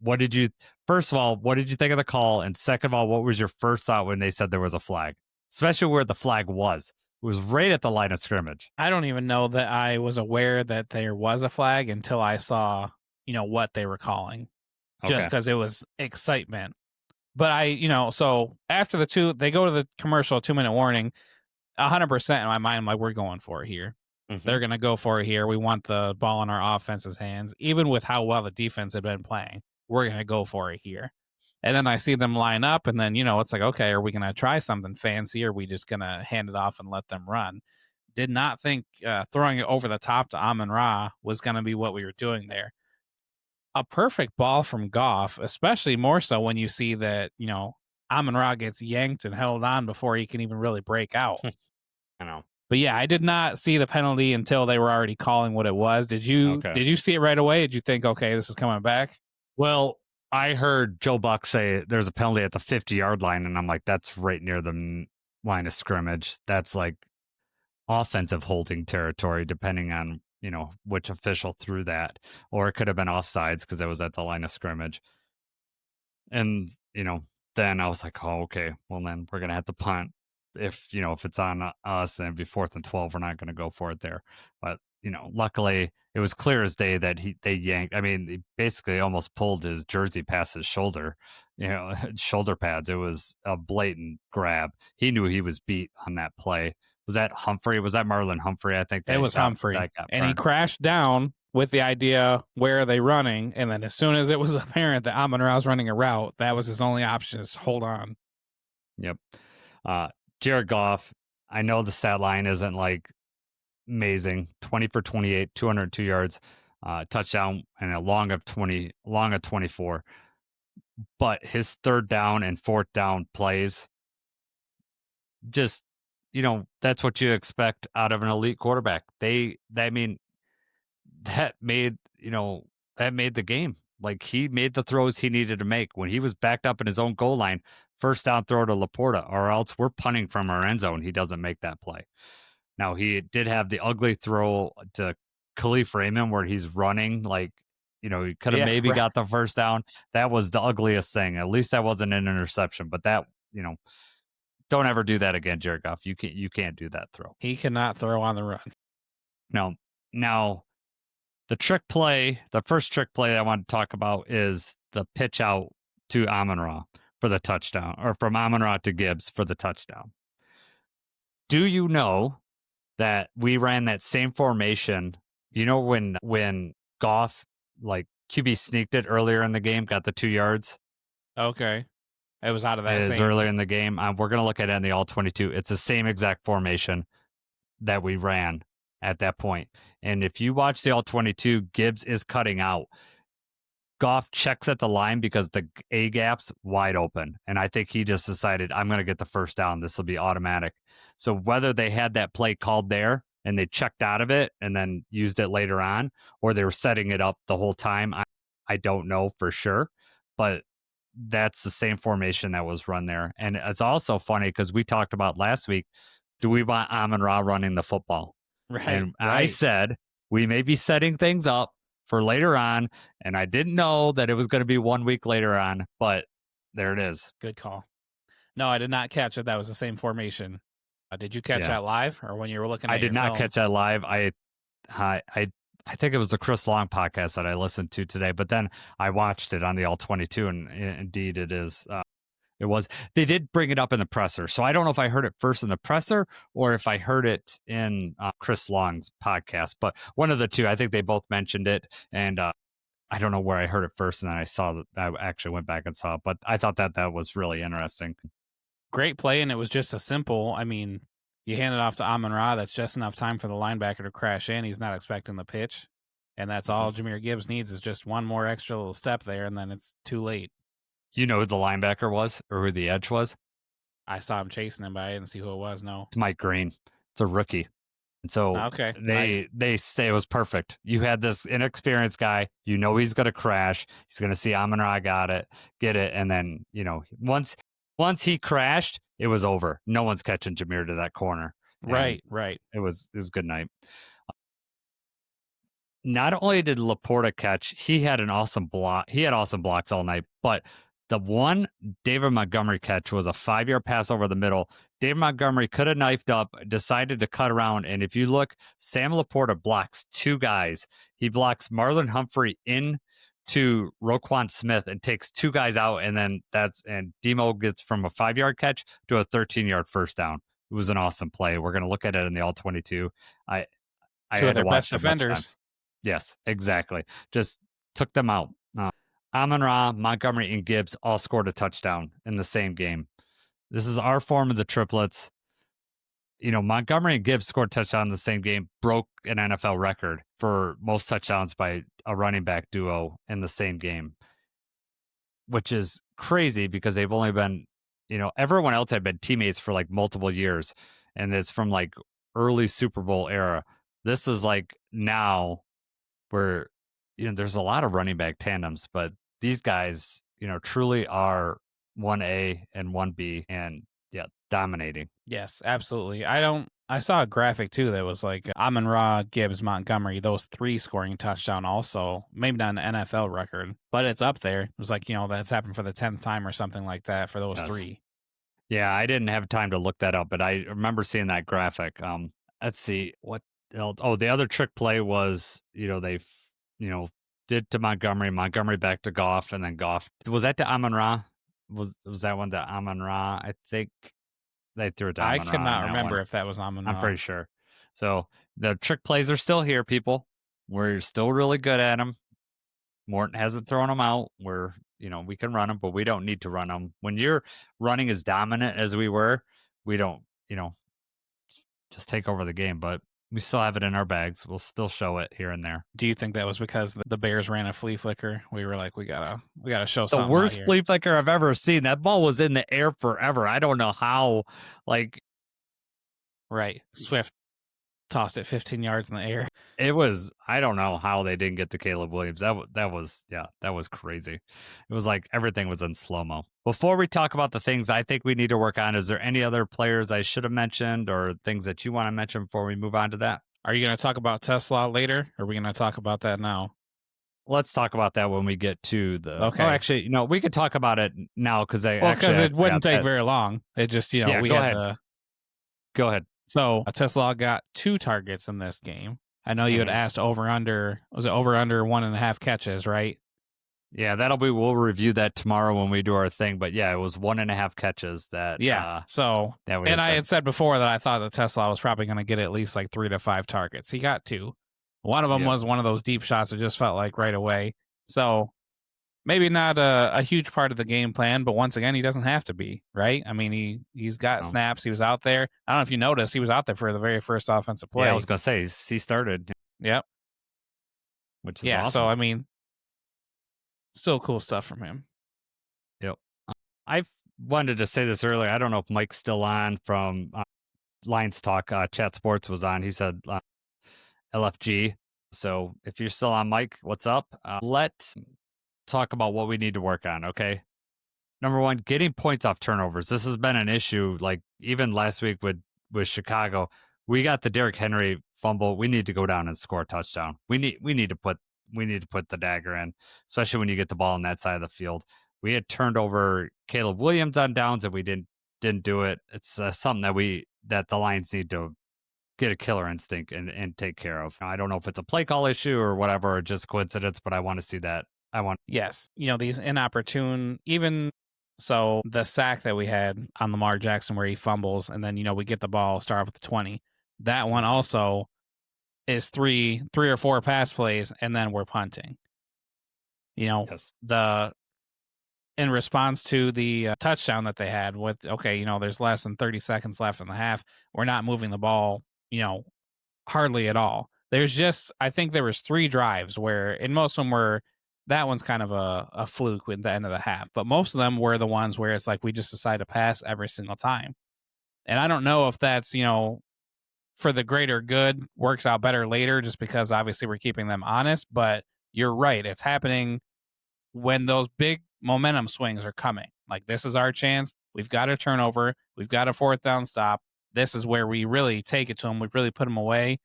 first of all, what did you think of the call? And second of all, what was your first thought when they said there was a flag, especially where the flag was? It was right at the line of scrimmage. I don't even know that I was aware that there was a flag until I saw, what they were calling, just because it was excitement. But so after they go to the commercial 2-minute warning, 100% in my mind, I'm like, we're going for it here. Mm-hmm. They're going to go for it here. We want the ball in our offense's hands, even with how well the defense had been playing. We're going to go for it here. And then I see them line up, and then, it's like, okay, are we going to try something fancy, or are we just going to hand it off and let them run? Did not think throwing it over the top to Amon-Ra was going to be what we were doing there. A perfect ball from Goff, especially more so when you see that, Amon-Ra gets yanked and held on before he can even really break out. I know. But yeah, I did not see the penalty until they were already calling what it was. Did you see it right away? Did you think, okay, this is coming back? Well, I heard Joe Buck say there's a penalty at the 50-yard line, and I'm like, that's right near the line of scrimmage. That's like offensive holding territory, depending on, which official threw that. Or it could have been offsides because it was at the line of scrimmage. And, then I was like, oh, okay, well, then we're going to have to punt. If it's on us and it'd be 4th and 12, we're not going to go for it there. But, luckily it was clear as day that they yanked. I mean, he basically almost pulled his jersey past his shoulder, shoulder pads. It was a blatant grab. He knew he was beat on that play. Was that Humphrey? Was that Marlon Humphrey? I think it was Humphrey. And he crashed down with the idea, where are they running? And then as soon as it was apparent that Amon-Ra was running a route, that was his only option, is hold on. Yep. Jared Goff, I know the stat line isn't like amazing. 20 for 28, 202 yards, touchdown, and a long of 24. But his third down and fourth down plays, just, that's what you expect out of an elite quarterback. That made the game. Like, he made the throws he needed to make when he was backed up in his own goal line. First down throw to Laporta, or else we're punting from our end zone. He doesn't make that play. Now, he did have the ugly throw to Khalif Raymond where he's running like, he could have maybe got the first down. That was the ugliest thing. At least that wasn't an interception. But that, don't ever do that again, Jared Goff. You can't do that throw. He cannot throw on the run. No. Now, the first trick play I want to talk about is the pitch out to Amon-Ra for the touchdown, or from Amon-Ra to Gibbs for the touchdown. Do you know that we ran that same formation? When Goff, like, QB sneaked it earlier in the game, got the 2 yards? Okay. It was out of that same. Earlier in the game. We're going to look at it in the All-22. It's the same exact formation that we ran at that point. And if you watch the All-22, Gibbs is cutting out. Goff checks at the line because the A gap's wide open. And I think he just decided, I'm going to get the first down. This will be automatic. So whether they had that play called there and they checked out of it and then used it later on, or they were setting it up the whole time, I don't know for sure. But that's the same formation that was run there. And it's also funny because we talked about last week, do we want Amon-Ra running the football? Right. And I right. said, we may be setting things up for later on. And I didn't know that it was going to be 1 week later on, but there it is. Good call. No, I did not catch it. That was the same formation. Did you catch that live or when you were looking at I did your not film? catch that live. I think it was the Chris Long podcast that I listened to today, but then I watched it on the All 22, and indeed it is. It was. They did bring it up in the presser, so I don't know if I heard it first in the presser or if I heard it in Chris Long's podcast. But one of the two, I think they both mentioned it, and I don't know where I heard it first, and then I saw that. I actually went back and saw it, but I thought that was really interesting. Great play, and it was just a simple. I mean, you hand it off to Amon-Ra. That's just enough time for the linebacker to crash in. He's not expecting the pitch, and that's all Jahmyr Gibbs needs is just one more extra little step there, and then it's too late. You know who the linebacker was or who the edge was? I saw him chasing him, but I didn't see who it was. No, It's Mike Green. It's a rookie. And so okay, they say it was perfect. You had this inexperienced guy, you know he's gonna crash. He's gonna see Amon-Ra get it, and then once he crashed, it was over. No one's catching Jahmyr to that corner. Right. It was good night. Not only did Laporta catch, he had an awesome block. He had awesome blocks all night, but the one David Montgomery catch was a 5-yard pass over the middle. David Montgomery could have knifed up, decided to cut around, and if you look, Sam Laporta blocks two guys. He blocks Marlon Humphrey in to Roquan Smith and takes two guys out, and Demo gets from a 5-yard catch to a 13-yard first down. It was an awesome play. We're going to look at it in the all 22. I Two had of their to watch best it a bunch of defenders. times. Yes, exactly. Just took them out. Amon-Ra, Montgomery, and Gibbs all scored a touchdown in the same game. This is our form of the triplets. Montgomery and Gibbs scored a touchdown in the same game, broke an NFL record for most touchdowns by a running back duo in the same game, which is crazy because they've only been, everyone else had been teammates for like multiple years, and it's from like early Super Bowl era. This is like now where, there's a lot of running back tandems, but these guys, truly are 1A and 1B and dominating. Yes, absolutely. I saw a graphic too that was like Amon-Ra, Gibbs, Montgomery, those three scoring touchdown also. Maybe not an NFL record, but it's up there. It was like, that's happened for the 10th time or something like that for those three. Yeah, I didn't have time to look that up, but I remember seeing that graphic. Let's see what else. Oh, the other trick play was, they did to Montgomery back to Goff, and then Goff. Was that to Amon-Ra? Was that one to Amon-Ra? I think they threw it to Amon-Ra. I cannot remember if that was Amon-Ra. I'm pretty sure. So the trick plays are still here, people. We're still really good at them. Morton hasn't thrown them out. We can run them, but we don't need to run them. When you're running as dominant as we were, we don't, just take over the game. But we still have it in our bags. We'll still show it here and there. Do you think that was because the Bears ran a flea flicker? We were like, we gotta show something. The worst flea flicker I've ever seen. That ball was in the air forever. I don't know how. Right, Swift tossed it 15 yards in the air. It was. I don't know how they didn't get to Caleb Williams. That was crazy. It was like everything was in slow mo. Before we talk about the things I think we need to work on, is there any other players I should have mentioned or things that you want to mention before we move on to that? Are you going to talk about Tesla later? Or are we going to talk about that now? Let's talk about that when we get to the. Okay. Oh, actually, we could talk about it now because it wouldn't take very long. It just we go had ahead. Go ahead. So Tesla got 2 targets in this game. I know you had asked over under. Was it over under 1.5 catches, right? Yeah, we'll review that tomorrow when we do our thing. But yeah, it was 1.5 catches that. Yeah. And I had said before that I thought that Tesla was probably going to get at least like 3 to 5 targets. He got 2. One of them was one of those deep shots that just felt like right away. So maybe not a huge part of the game plan, but once again, he doesn't have to be, right? I mean, he's got snaps. He was out there. I don't know if you noticed, he was out there for the very first offensive play. Yeah, I was going to say, he started. Yep. Which is awesome. So, I mean, still cool stuff from him. Yep. I wanted to say this earlier. I don't know if Mike's still on from Lions Talk. Chat Sports was on. He said LFG. So if you're still on, Mike, what's up? Let's talk about what we need to work on, okay? Number one, getting points off turnovers. This has been an issue, like even last week with Chicago. we got the Derrick Henry fumble. We need to go down and score a touchdown. We need to put the dagger in, especially when you get the ball on that side of the field. We had turned over Caleb Williams on downs and we didn't do it. It's something that the Lions need to get a killer instinct and take care of. I don't know if it's a play call issue or whatever, or just coincidence, but I want to see that. Yes. These inopportune, even so, the sack that we had on Lamar Jackson where he fumbles and then, we get the ball, start off with the 20. That one also is three or four pass plays, and then we're punting. Yes. In response to the touchdown that they had with, there's less than 30 seconds left in the half. We're not moving the ball, hardly at all. I think there was 3 drives where, and most of them were, that one's kind of a fluke with the end of the half, but most of them were the ones where it's like we just decide to pass every single time. And I don't know if that's, for the greater good, works out better later just because obviously we're keeping them honest, but you're right. It's happening when those big momentum swings are coming. Like, this is our chance. We've got a turnover. We've got a 4th down stop. This is where we really take it to them. We really put them away.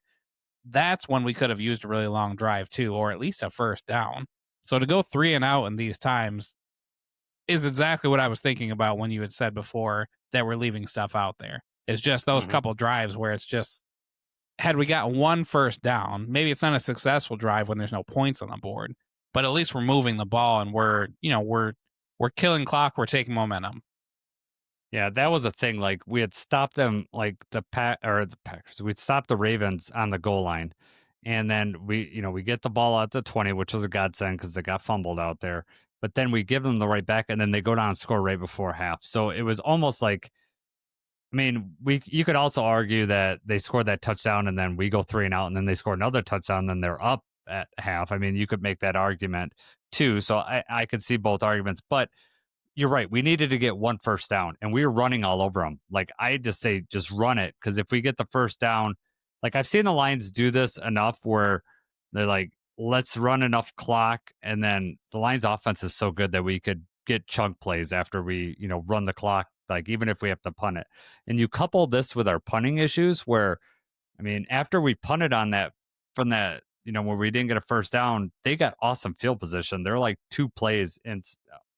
That's when we could have used a really long drive too, or at least a 1st down. So to go 3 and out in these times is exactly what I was thinking about when you had said before that we're leaving stuff out there. It's just those couple drives where it's just, had we got 1 1st down, maybe it's not a successful drive when there's no points on the board, but at least we're moving the ball and we're killing clock, we're taking momentum. Yeah, that was a thing. Like, we had stopped them, like the Packers. We'd stopped the Ravens on the goal line, and then we get the ball out to 20, which was a godsend because they got fumbled out there. But then we give them the right back, and then they go down and score right before half. So it was almost like, I mean, you could also argue that they scored that touchdown, and then we go 3 and out, and then they score another touchdown, and then they're up at half. I mean, you could make that argument too. So I could see both arguments, but you're right. We needed to get 1 1st down, and we were running all over them. Like, I just say, just run it, because if we get the 1st down, like, I've seen the Lions do this enough where they're like, let's run enough clock, and then the Lions' offense is so good that we could get chunk plays after we, run the clock, like, even if we have to punt it. And you couple this with our punting issues where, I mean, after we punted on that, from that, where we didn't get a 1st down, they got awesome field position. They're like 2 plays and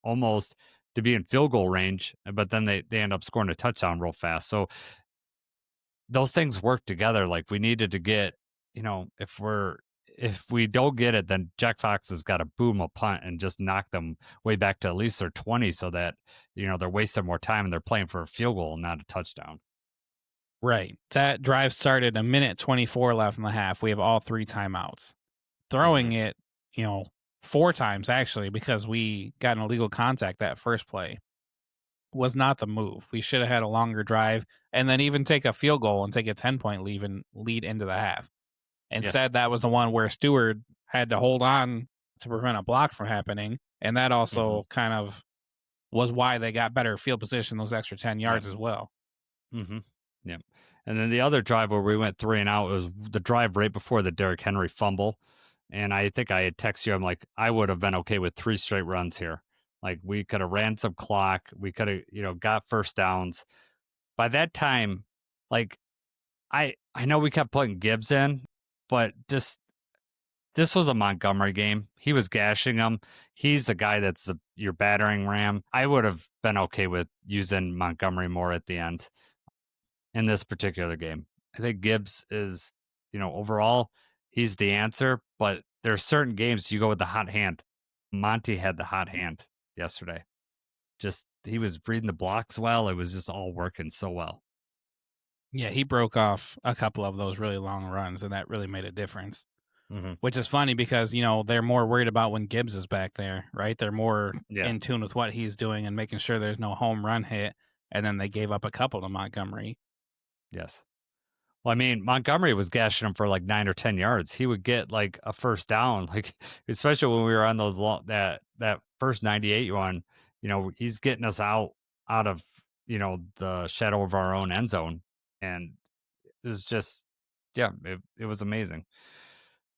almost to be in field goal range, but then they end up scoring a touchdown real fast. So those things work together. Like, we needed to get, if we don't get it, then Jack Fox has got to boom a punt and just knock them way back to at least their 20, so that, they're wasting more time and they're playing for a field goal and not a touchdown. Right. That drive started 1:24 left in the half. We have all 3 timeouts. Throwing it, 4 times actually, because we got an illegal contact that first play, was not the move. We should have had a longer drive and then even take a field goal and take a 10-point lead into the half. Instead, that was the one where Stewart had to hold on to prevent a block from happening. And that also kind of was why they got better field position, those extra 10 yards as well. Yeah. And then the other drive where we went 3 and out was the drive right before the Derrick Henry fumble. And I think I had texted you, I'm like, I would have been okay with 3 straight runs here. Like, we could have ran some clock. We could have, got 1st downs. By that time, like, I know we kept putting Gibbs in, but this was a Montgomery game. He was gashing him. He's the guy that's your battering ram. I would have been okay with using Montgomery more at the end in this particular game. I think Gibbs is, overall, he's the answer, but there are certain games you go with the hot hand. Monty had the hot hand yesterday. Just, he was reading the blocks well. It was just all working so well. Yeah, he broke off a couple of those really long runs, and that really made a difference. Which is funny because, they're more worried about when Gibbs is back there, right? They're more in tune with what he's doing and making sure there's no home run hit. And then they gave up a couple to Montgomery. Yes. Well, I mean, Montgomery was gashing him for like 9 or 10 yards. He would get like a 1st down, like, especially when we were on those that first 98 one, he's getting us out of, the shadow of our own end zone. And it was just, it was amazing.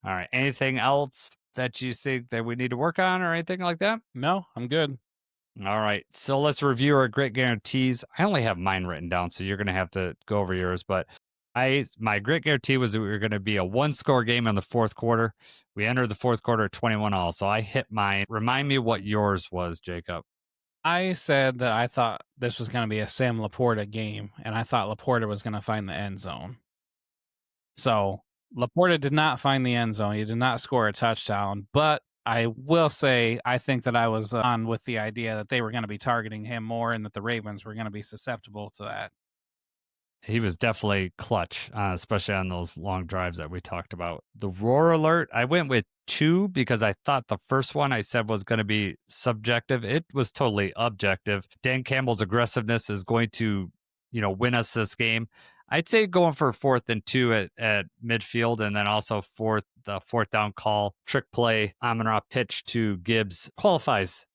All right. Anything else that you think that we need to work on or anything like that? No, I'm good. All right. So let's review our grit guarantees. I only have mine written down, so you're going to have to go over yours. But My grit guarantee was that we were going to be a 1-score game in the fourth quarter. We entered the fourth quarter at 21-all, so I hit mine. Remind me what yours was, Jacob. I said that I thought this was going to be a Sam Laporta game, and I thought Laporta was going to find the end zone. So Laporta did not find the end zone. He did not score a touchdown, but I will say I think that I was on with the idea that they were going to be targeting him more and that the Ravens were going to be susceptible to that. He was definitely clutch, especially on those long drives that we talked about. The roar alert, I went with 2 because I thought the first one I said was going to be subjective. It was totally objective. Dan Campbell's aggressiveness is going to, win us this game. I'd say going for 4th and 2 at midfield, and then also the 4th down call, trick play, Amon-Ra pitch to Gibbs qualifies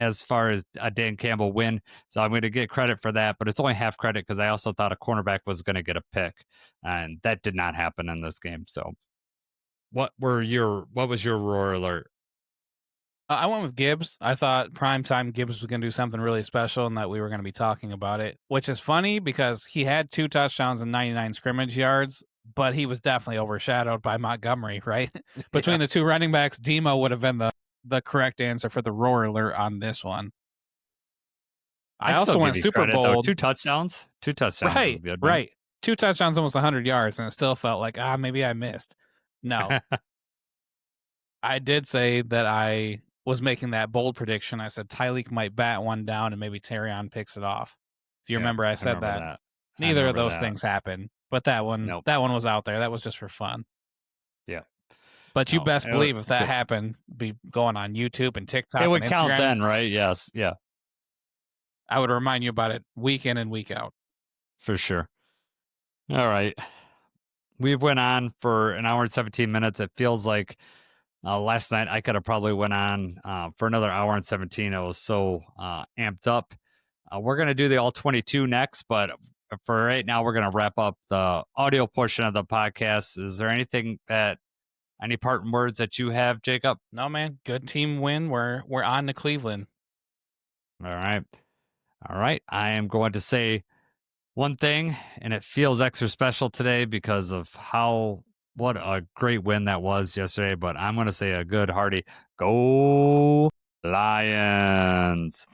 as far as a Dan Campbell win. So I'm going to get credit for that, but it's only half credit because I also thought a cornerback was going to get a pick, and that did not happen in this game. So what was your roar alert? I went with Gibbs. I thought primetime Gibbs was going to do something really special and that we were going to be talking about it, which is funny because he had 2 touchdowns and 99 scrimmage yards, but he was definitely overshadowed by Montgomery, right? Between the 2 running backs, Demo would have been the correct answer for the roar alert on this one. I also went super bold. 2 touchdowns. 2 touchdowns. Right, is good, right. 2 touchdowns, almost 100 yards, and it still felt like, maybe I missed. No. I did say that I was making that bold prediction. I said Tyleek might bat one down and maybe Terion picks it off. If you remember, I said that. Neither of those things happened, but that one was out there. That was just for fun. Yeah. But you best believe if that happened, be going on YouTube and TikTok. It would and count Instagram, then, right? Yes. Yeah. I would remind you about it week in and week out. For sure. All right. We went on for an hour and 17 minutes. It feels like last night I could have probably went on for another hour and 17. I was so amped up. We're going to do the all 22 next, but for right now, we're going to wrap up the audio portion of the podcast. Is there any parting words that you have, Jacob? No, man. Good team win. We're on to Cleveland. All right. I am going to say one thing, and it feels extra special today because of what a great win that was yesterday. But I'm going to say a good hearty go Lions.